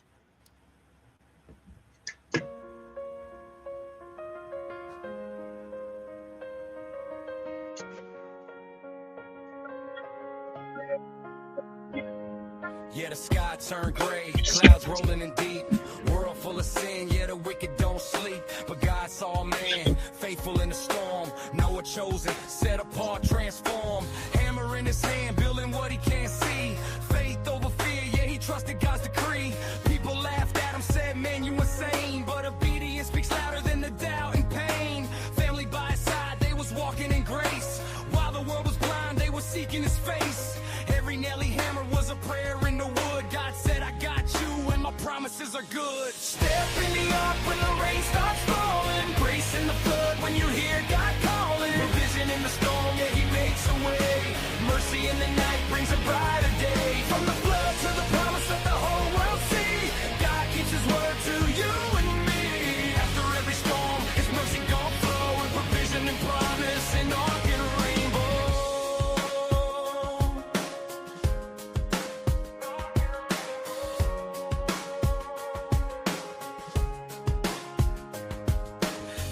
Yeah, the sky turned gray, clouds rolling in deep, world full of sin, yeah, the wicked don't sleep, but God saw man, faithful in the storm, Noah chosen, set apart, transformed, hammer in his hand, building what he can't see, faith over fear, yeah, he trusted God's decree, people laughed at him, said, man, you insane, but obedience speaks louder than the doubt and pain, family by his side, they was walking in grace, while the world was blind, they were seeking his face, every nail he hammered was a prayer in the wood. God said, I got you, and my promises are good. Step in the ark when the rain starts falling. Grace in the flood when you hear God calling. Provision in the storm, yeah, he makes a way. Mercy in the night brings a brighter day. From the flood to the promise that the whole world see. God keeps his word to you and me. After every storm, his mercy gon' flow. And provision and promise and ark and rainbow.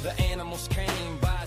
The animals came by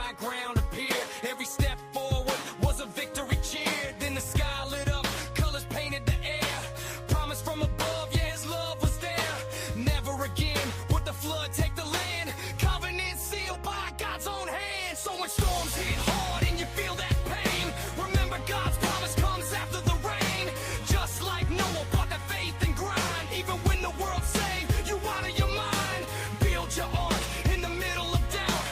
high ground appeared. Every step forward was a victory cheer. Then the sky lit up, colors painted the air. Promise from above, yeah, his love was there. Never again would the flood take the land. Covenant sealed by God's own hand. So when storms hit hard and you feel that pain, remember God's promise comes after the rain. Just like Noah brought that faith and grind. Even when the world say you out of your mind, build your ark in the middle of doubt.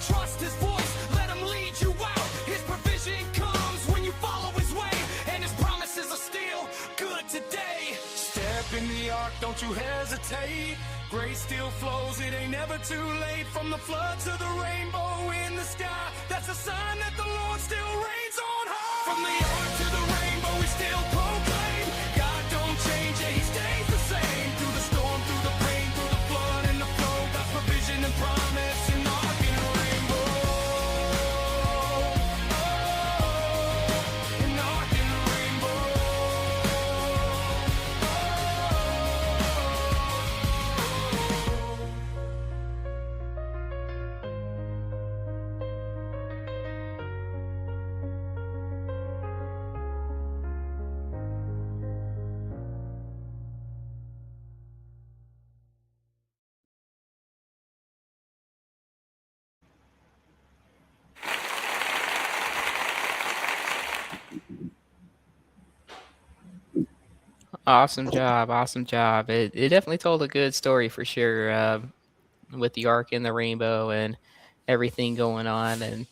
Trust his voice, let him lead you out. His provision comes when you follow his way, and his promises are still good today. Step in the ark, don't you hesitate. Grace still flows, it ain't never too late. From the flood to the rainbow in the sky, that's a sign that the Lord still reigns on high. From the ark to the rainbow, we still proclaim God don't change, yeah, he stays the same. Through the storm, through the rain, through the flood and the flow, God's provision and promise in ark and rainbow. In ark and rainbow. Awesome job. Awesome job. It definitely told a good story for sure, with the ark and the rainbow and everything going on. And,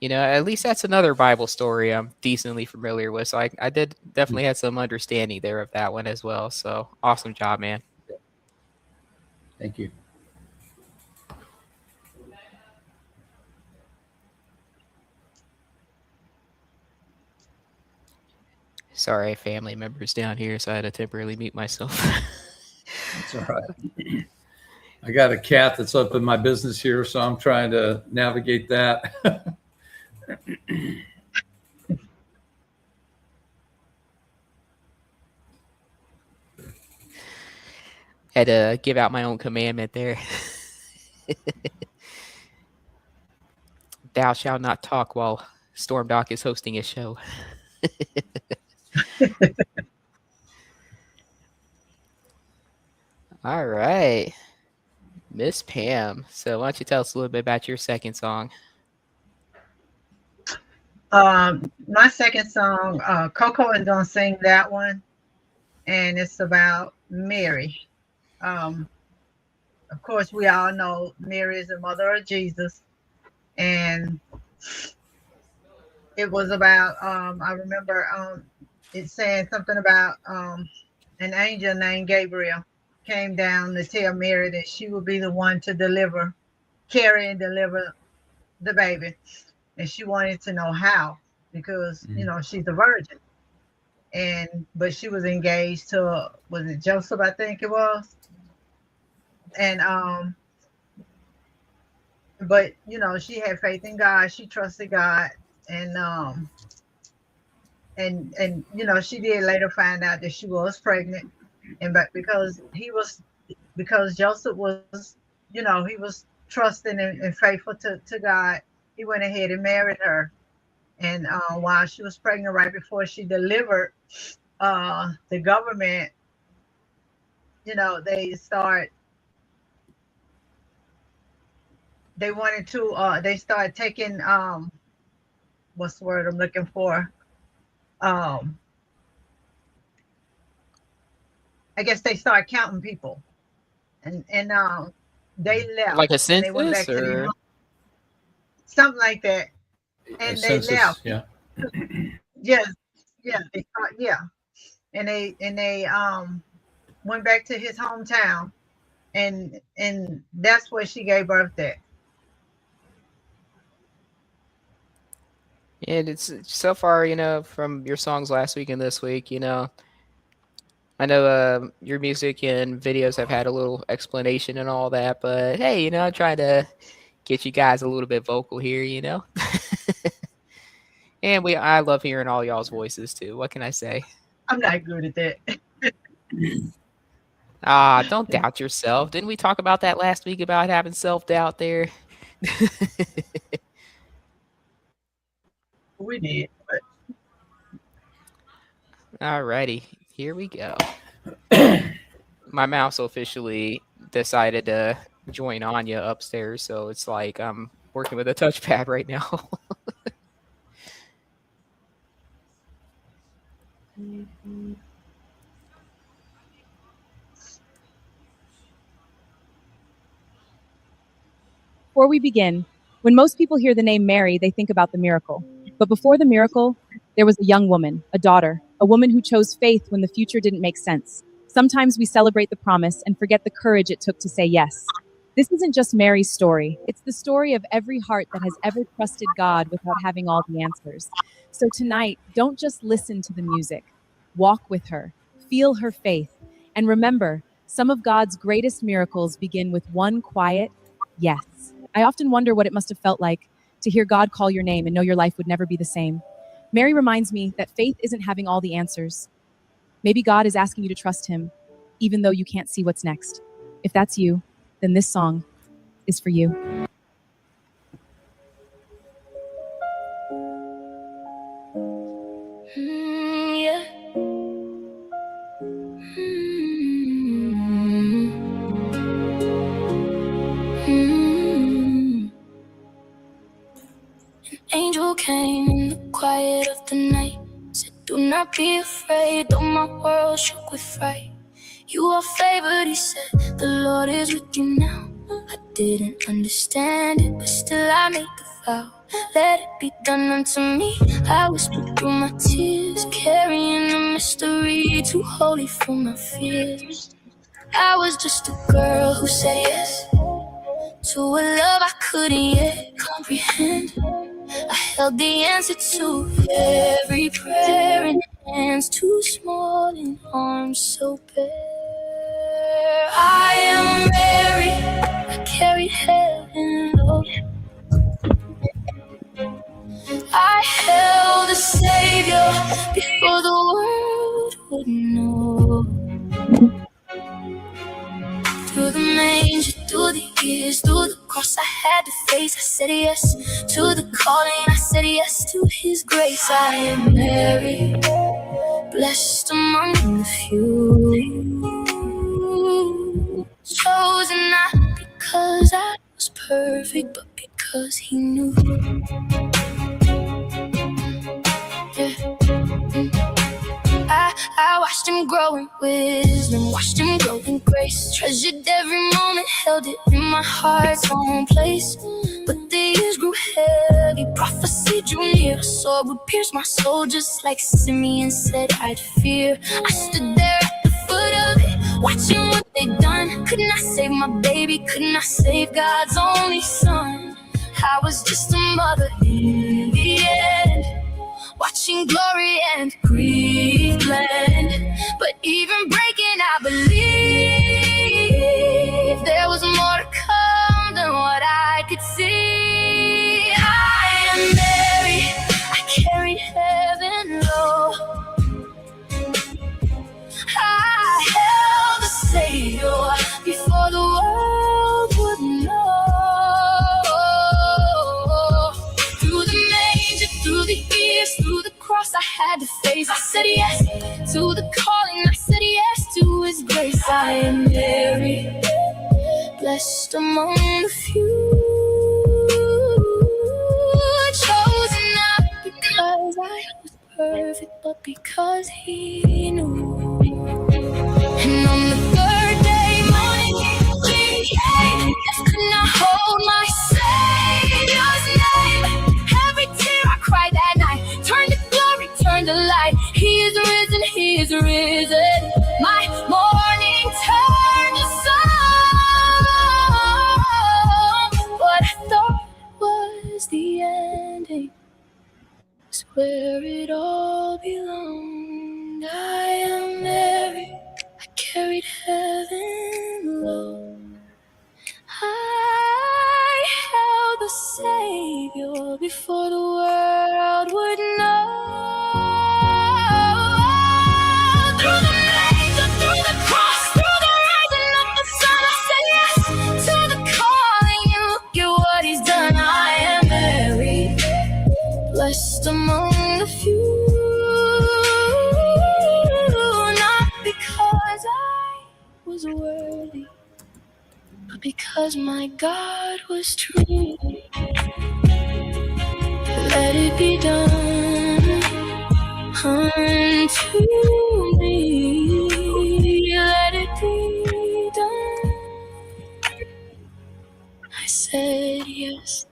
at least that's another Bible story I'm decently familiar with. So I did definitely had some understanding there of that one as well. So awesome job, man. Thank you. Sorry, family members down here, so I had to temporarily mute myself. That's all right. I got a cat that's up in my business here, so I'm trying to navigate that. Had to give out my own commandment there. Thou shalt not talk while Stormdok is hosting a show. All right, Miss Pam. So why don't you tell us a little bit about your second song? My second song, Coco is gonna sing that one, and it's about Mary. Of course, we all know Mary is the mother of Jesus, and it was about. I remember it saying something about an angel named Gabriel came down to tell Mary that she would be the one to carry and deliver the baby. And she wanted to know how, because, she's a virgin. But she was engaged to, was it Joseph, I think it was? And, but, she had faith in God. She trusted God. And she did later find out that she was pregnant. But because Joseph was, he was trusting and faithful to God, he went ahead and married her. And while she was pregnant, right before she delivered, the government, they started taking, what's the word I'm looking for? I guess they started counting people, and they left. Like a and they went census, back to their or home, something like that, and they Census, left. yeah. Yes, and they went back to his hometown, and that's where she gave birth at. and it's so far, from your songs last week and this week, I know your music and videos have had a little explanation and all that, but hey, I'm trying to get you guys a little bit vocal here, And I love hearing all y'all's voices too. What can I say? I'm not good at that. Don't doubt yourself. Didn't we talk about that last week about having self-doubt there? We did, but Alrighty, here we go. My mouse officially decided to join Anya upstairs, so it's like I'm working with a touchpad right now. Before we begin, when most people hear the name Mary, they think about the miracle. But before the miracle, there was a young woman, a daughter, a woman who chose faith when the future didn't make sense. Sometimes we celebrate the promise and forget the courage it took to say yes. This isn't just Mary's story. It's the story of every heart that has ever trusted God without having all the answers. So tonight, don't just listen to the music. Walk with her, feel her faith, and remember, some of God's greatest miracles begin with one quiet yes. I often wonder what it must have felt like to hear God call your name and know your life would never be the same. Mary reminds me that faith isn't having all the answers. Maybe God is asking you to trust him, even though you can't see what's next. If that's you, then this song is for you. Yeah. An angel came in the quiet of the night, said, "Do not be afraid, though my world shook with fright. You are favored," he said, "the Lord is with you now." I didn't understand it, but still I made the vow. Let it be done unto me. I whispered through my tears, carrying a mystery too holy for my fears. I was just a girl who said yes to a love I couldn't yet comprehend. I held the answer to every prayer in hands too small and arms so bare. I am Mary, I carried heaven low. I held a savior before the world would know. Through the manger, through the years, through the cross I had to face, I said yes to the calling, I said yes to his grace. I am Mary, blessed among the few, chosen not because I was perfect, but because he knew. I watched him grow in wisdom, watched him grow in grace, treasured every moment, held it in my heart's own place. But the years grew heavy, prophecy drew near, a sword would pierce my soul just like Simeon said I'd fear. I stood there at the foot of it, watching what they'd done. Couldn't I save my baby? Couldn't I save God's only son? I was just a mother in the end, watching glory and grief blend. But even breaking, I believe there was more to come than what I could see. I am Mary, I carried heaven low. I held the Savior before the world would know. Through the manger, through the years, through the cross I had to face, I said yes to the calling, I said yes to his grace. I am Mary, blessed among the few, chosen not because I was perfect, but because he knew. And on the third day, morning came, death could not hold my Savior's name. Every tear I cried that night turned to glory, turned to light. He is risen, he is risen. My morning turned to song. What I thought was the ending is where it all belonged. I am Mary, I carried heaven low. I held the Savior before the world would know. Through the manger, through the cross, through the rising of the sun, I said yes to the calling, and look at what he's done. I am Mary, blessed just among the few. Not because I was worthy, but because my God was true. Let it be done unto me. Let it be done. I said yes.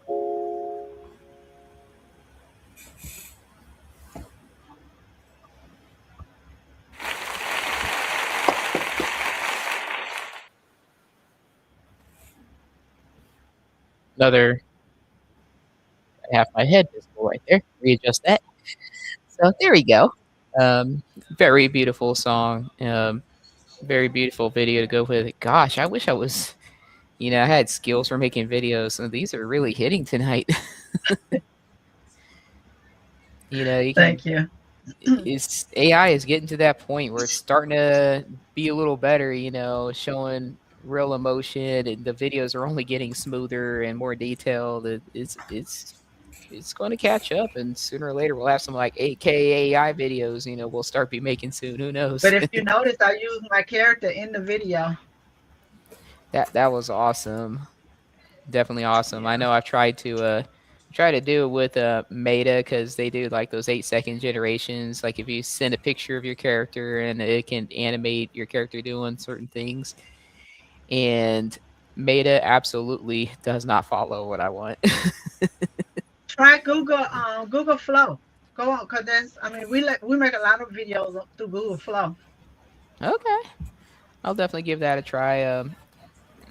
Another half my head visible right there. Readjust that. So there we go. Very beautiful song. Very beautiful video to go with it. Gosh, I wish I was, I had skills for making videos. So these are really hitting tonight. You can. Thank you. It's AI is getting to that point where it's starting to be a little better. Showing real emotion, and the videos are only getting smoother and more detailed. It's going to catch up, and sooner or later we'll have some like 8K AI videos. We'll start be making soon. Who knows? But if you notice, I used my character in the video. That was awesome. Definitely awesome. I know I've tried to do it with Meta, because they do like those 8-second generations. Like if you send a picture of your character and it can animate your character doing certain things, and Meta absolutely does not follow what I want. Try Google Flow. Go on, cause we make a lot of videos through Google Flow. Okay, I'll definitely give that a try.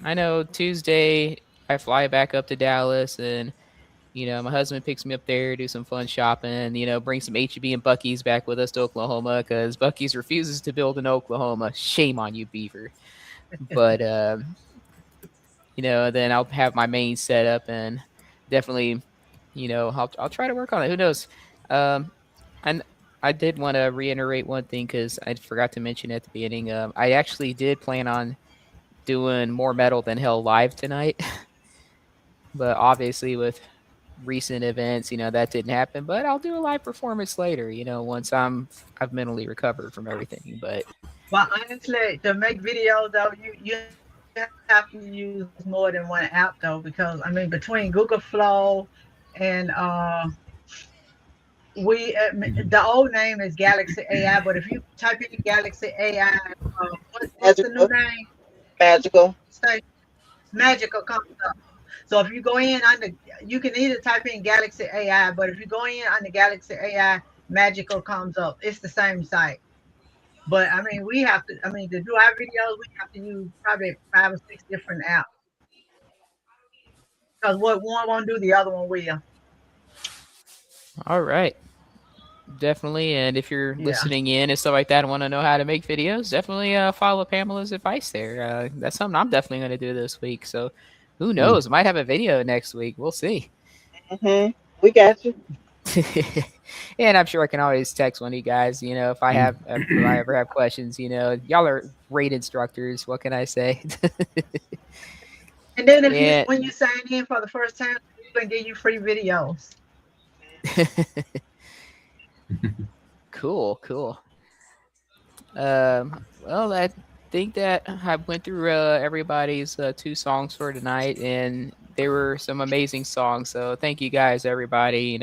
I know Tuesday I fly back up to Dallas, and my husband picks me up there, do some fun shopping, bring some HEB and Buc-ee's back with us to Oklahoma, because Buc-ee's refuses to build in Oklahoma. Shame on you, Beaver. But, then I'll have my main setup, and definitely, I'll try to work on it. Who knows? And I did want to reiterate one thing, because I forgot to mention at the beginning. I actually did plan on doing More Metal Than Hell live tonight. But obviously with recent events, that didn't happen. But I'll do a live performance later, once I've mentally recovered from everything. But well, honestly, to make videos though, you have to use more than one app though, because between Google Flow and the old name is Galaxy AI, but if you type in Galaxy AI, what's the new name? Magical. Magical comes up. So if you go in you can either type in Galaxy AI, but if you go in on the Galaxy AI, Magical comes up. It's the same site. But we have to, to do our videos, we have to use probably 5 or 6 different apps. Because what one won't do, the other one will. All right. Definitely. And if you're listening in and stuff like that and want to know how to make videos, definitely follow Pamela's advice there. That's something I'm definitely going to do this week. So who knows? I might have a video next week. We'll see. We got you. And I'm sure I can always text one of you guys, if I ever have questions, y'all are great instructors. What can I say? And then when you sign in for the first time, we can give you free videos. Cool. Well, I think that I went through everybody's 2 songs for tonight, and they were some amazing songs. So thank you guys, everybody.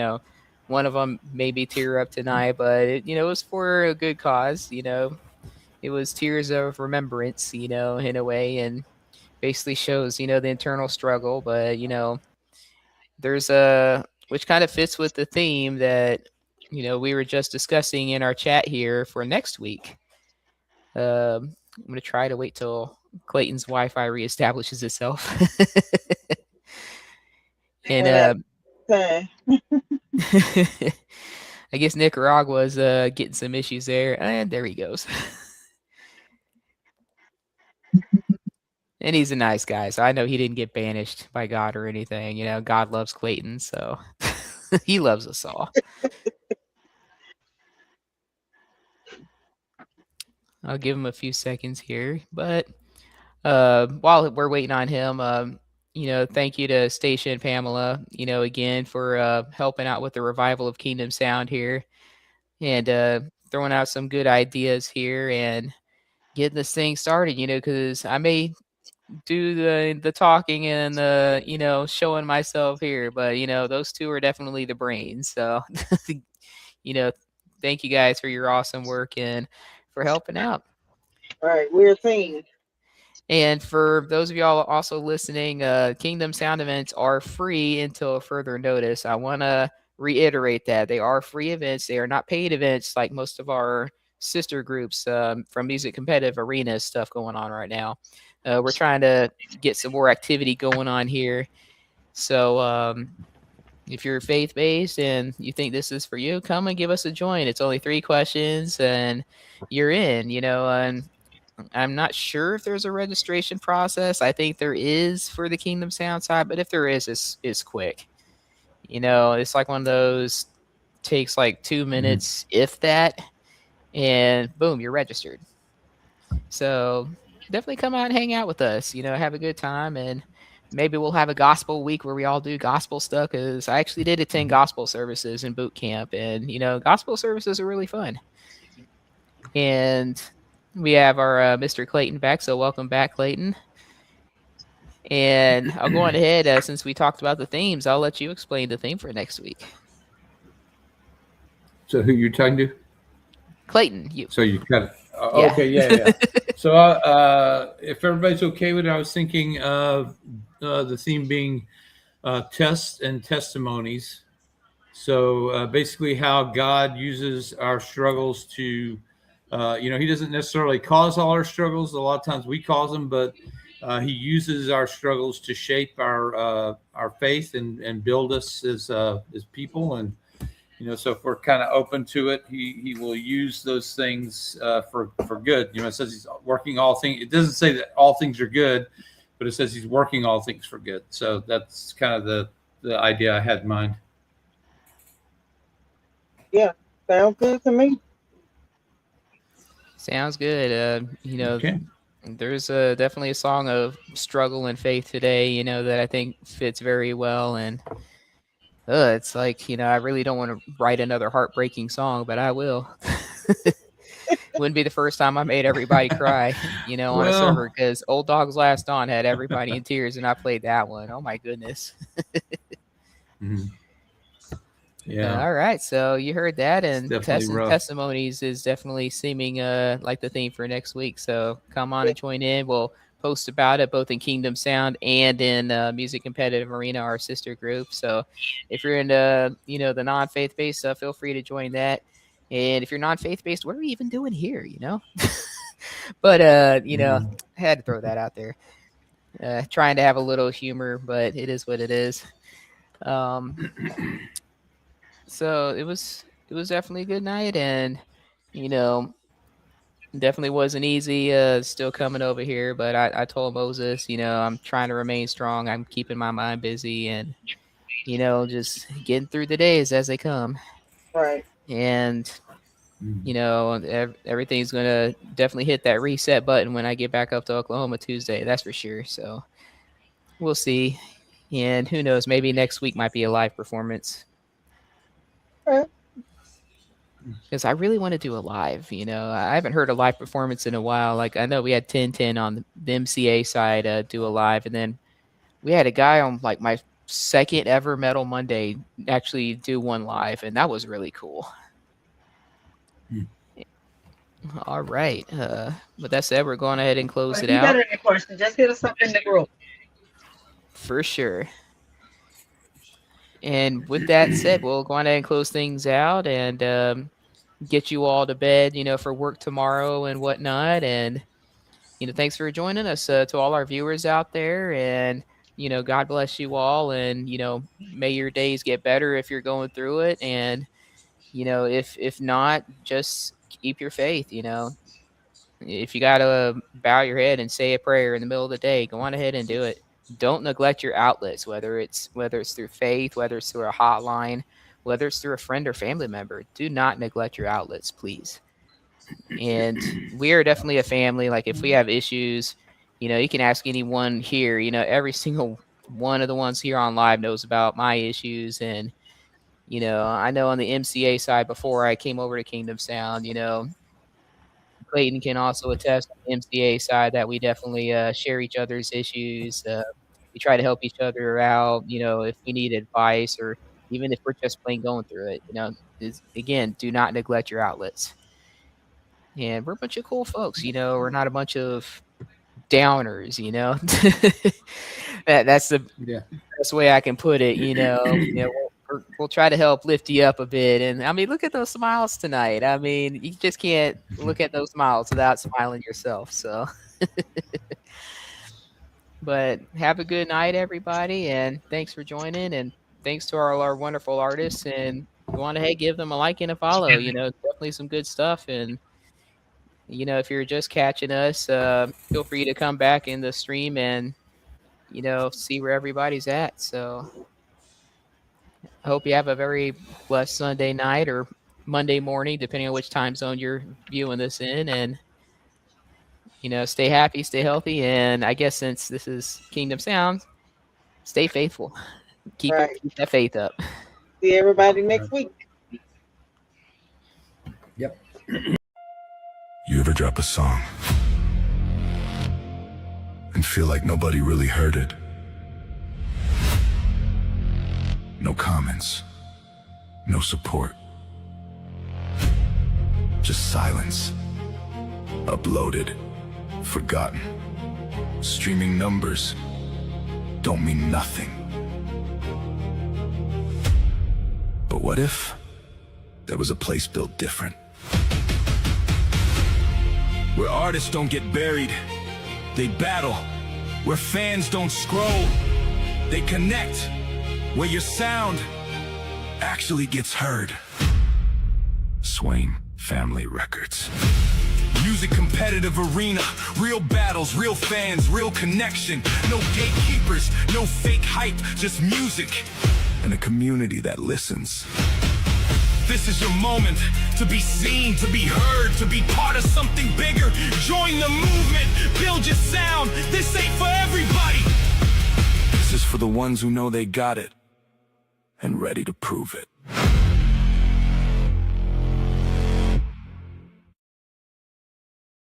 One of them made me tear up tonight, but it was for a good cause. It was tears of remembrance, in a way, and basically shows, the internal struggle. But there's which kind of fits with the theme that we were just discussing in our chat here for next week. I'm going to try to wait till Clayton's Wi-Fi reestablishes itself. And I guess Nicaragua's getting some issues there. And there he goes. And he's a nice guy, so I know he didn't get banished by God or anything. God loves Clayton, so he loves us all. I'll give him a few seconds here. But while we're waiting on him, thank you to Stasha and Pamela, again for helping out with the revival of Kingdom Sound here, and throwing out some good ideas here and getting this thing started. Because I may do the talking and the showing myself here, but those two are definitely the brains. So you know thank you guys for your awesome work and for helping out. All right, we're a team. And for those of y'all also listening, Kingdom Sound events are free until further notice. I want to reiterate that they are free events. They are not paid events like most of our sister groups from Music Competitive Arena stuff going on right now. We're trying to get some more activity going on here. So if you're faith-based and you think this is for you, come and give us a join. It's only 3 questions and you're in, and I'm not sure if there's a registration process. I think there is for the Kingdom Sound side, but if there is, it's quick. It's like one of those, takes like 2 minutes, if that, and boom, you're registered. So definitely come out and hang out with us, have a good time, and maybe we'll have a gospel week where we all do gospel stuff, because I actually did attend gospel services in boot camp, and, gospel services are really fun. And we have our Mr. Clayton back, so welcome back, Clayton. And I'll go on ahead, since we talked about the themes, I'll let you explain the theme for next week. So who you're talking to? Clayton, you. So you got it. Yeah. Okay, yeah. So if everybody's okay with it, I was thinking of the theme being tests and testimonies. So basically how God uses our struggles to, he doesn't necessarily cause all our struggles. A lot of times we cause them, but he uses our struggles to shape our faith and build us as people. And, so if we're kind of open to it, he will use those things for good. It says he's working all things. It doesn't say that all things are good, but it says he's working all things for good. So that's kind of the idea I had in mind. Yeah, sounds good to me. Sounds good. Okay. There's definitely a song of struggle and faith today, that I think fits very well. And it's like, I really don't want to write another heartbreaking song, but I will. Wouldn't be the first time I made everybody cry, on a server, because Old Dog's Last Dawn had everybody in tears, and I played that one. Oh my goodness. Yeah. All right. So you heard that, and rough. testimonies is definitely seeming like the theme for next week. So come on and join in. We'll post about it both in Kingdom Sound and in Music Competitive Arena, our sister group. So if you're into the non-faith based stuff, feel free to join that. And if you're non-faith based, what are we even doing here? But I had to throw that out there. Trying to have a little humor, but it is what it is. So it was definitely a good night, and definitely wasn't easy still coming over here, but I told Moses, I'm trying to remain strong. I'm keeping my mind busy, and just getting through the days as they come. Right. And everything's gonna definitely hit that reset button when I get back up to Oklahoma Tuesday, that's for sure. So we'll see, and who knows, maybe next week might be a live performance. Because I really want to do a live, I haven't heard a live performance in a while. Like, I know we had 1010 on the MCA side do a live, and then we had a guy on like my second ever Metal Monday actually do one live, and that was really cool. All right. With that said, we're going ahead and close it out. Got any questions, just hit us up in the group. For sure. And with that said, we'll go on ahead and close things out and get you all to bed, for work tomorrow and whatnot. And, thanks for joining us to all our viewers out there. And, God bless you all. And, may your days get better if you're going through it. And, if not, just keep your faith, If you got to bow your head and say a prayer in the middle of the day, go on ahead and do it. Don't neglect your outlets, whether it's through faith, whether it's through a hotline, whether it's through a friend or family member. Do not neglect your outlets, please. And we are definitely a family. Like, if we have issues, you can ask anyone here. Every single one of the ones here on live knows about my issues. And, you know, I know on the MCA side, before I came over to Kingdom Sound, you know, Clayton can also attest on the MCA side that we definitely share each other's issues. We try to help each other out, you know, if we need advice or even if we're just plain going through it. You know, again, do not neglect your outlets. And we're a bunch of cool folks, you know, we're not a bunch of downers, you know. That's the best way I can put it, you know. We'll try to help lift you up a bit. And I mean, look at those smiles tonight. I mean, you just can't look at those smiles without smiling yourself. So, but have a good night, everybody. And thanks for joining. And thanks to our wonderful artists. And if you want to, hey, give them a like and a follow. You know, definitely some good stuff. And, you know, if you're just catching us, feel free to come back in the stream and, you know, see where everybody's at. So I hope you have a very blessed Sunday night or Monday morning, depending on which time zone you're viewing this in. And, you know, stay happy, stay healthy. And I guess since this is Kingdom Sound, stay faithful. Keep that faith up. See everybody next week. Yep. You ever drop a song and feel like nobody really heard it? No comments, no support, just silence. Uploaded, forgotten. Streaming numbers don't mean nothing. But what if there was a place built different? Where artists don't get buried, they battle. Where fans don't scroll, they connect. Where your sound actually gets heard. Swain Family Records. Music competitive arena, real battles, real fans, real connection. No gatekeepers, no fake hype, just music. And a community that listens. This is your moment to be seen, to be heard, to be part of something bigger. Join the movement, build your sound. This ain't for everybody. This is for the ones who know they got it and ready to prove it.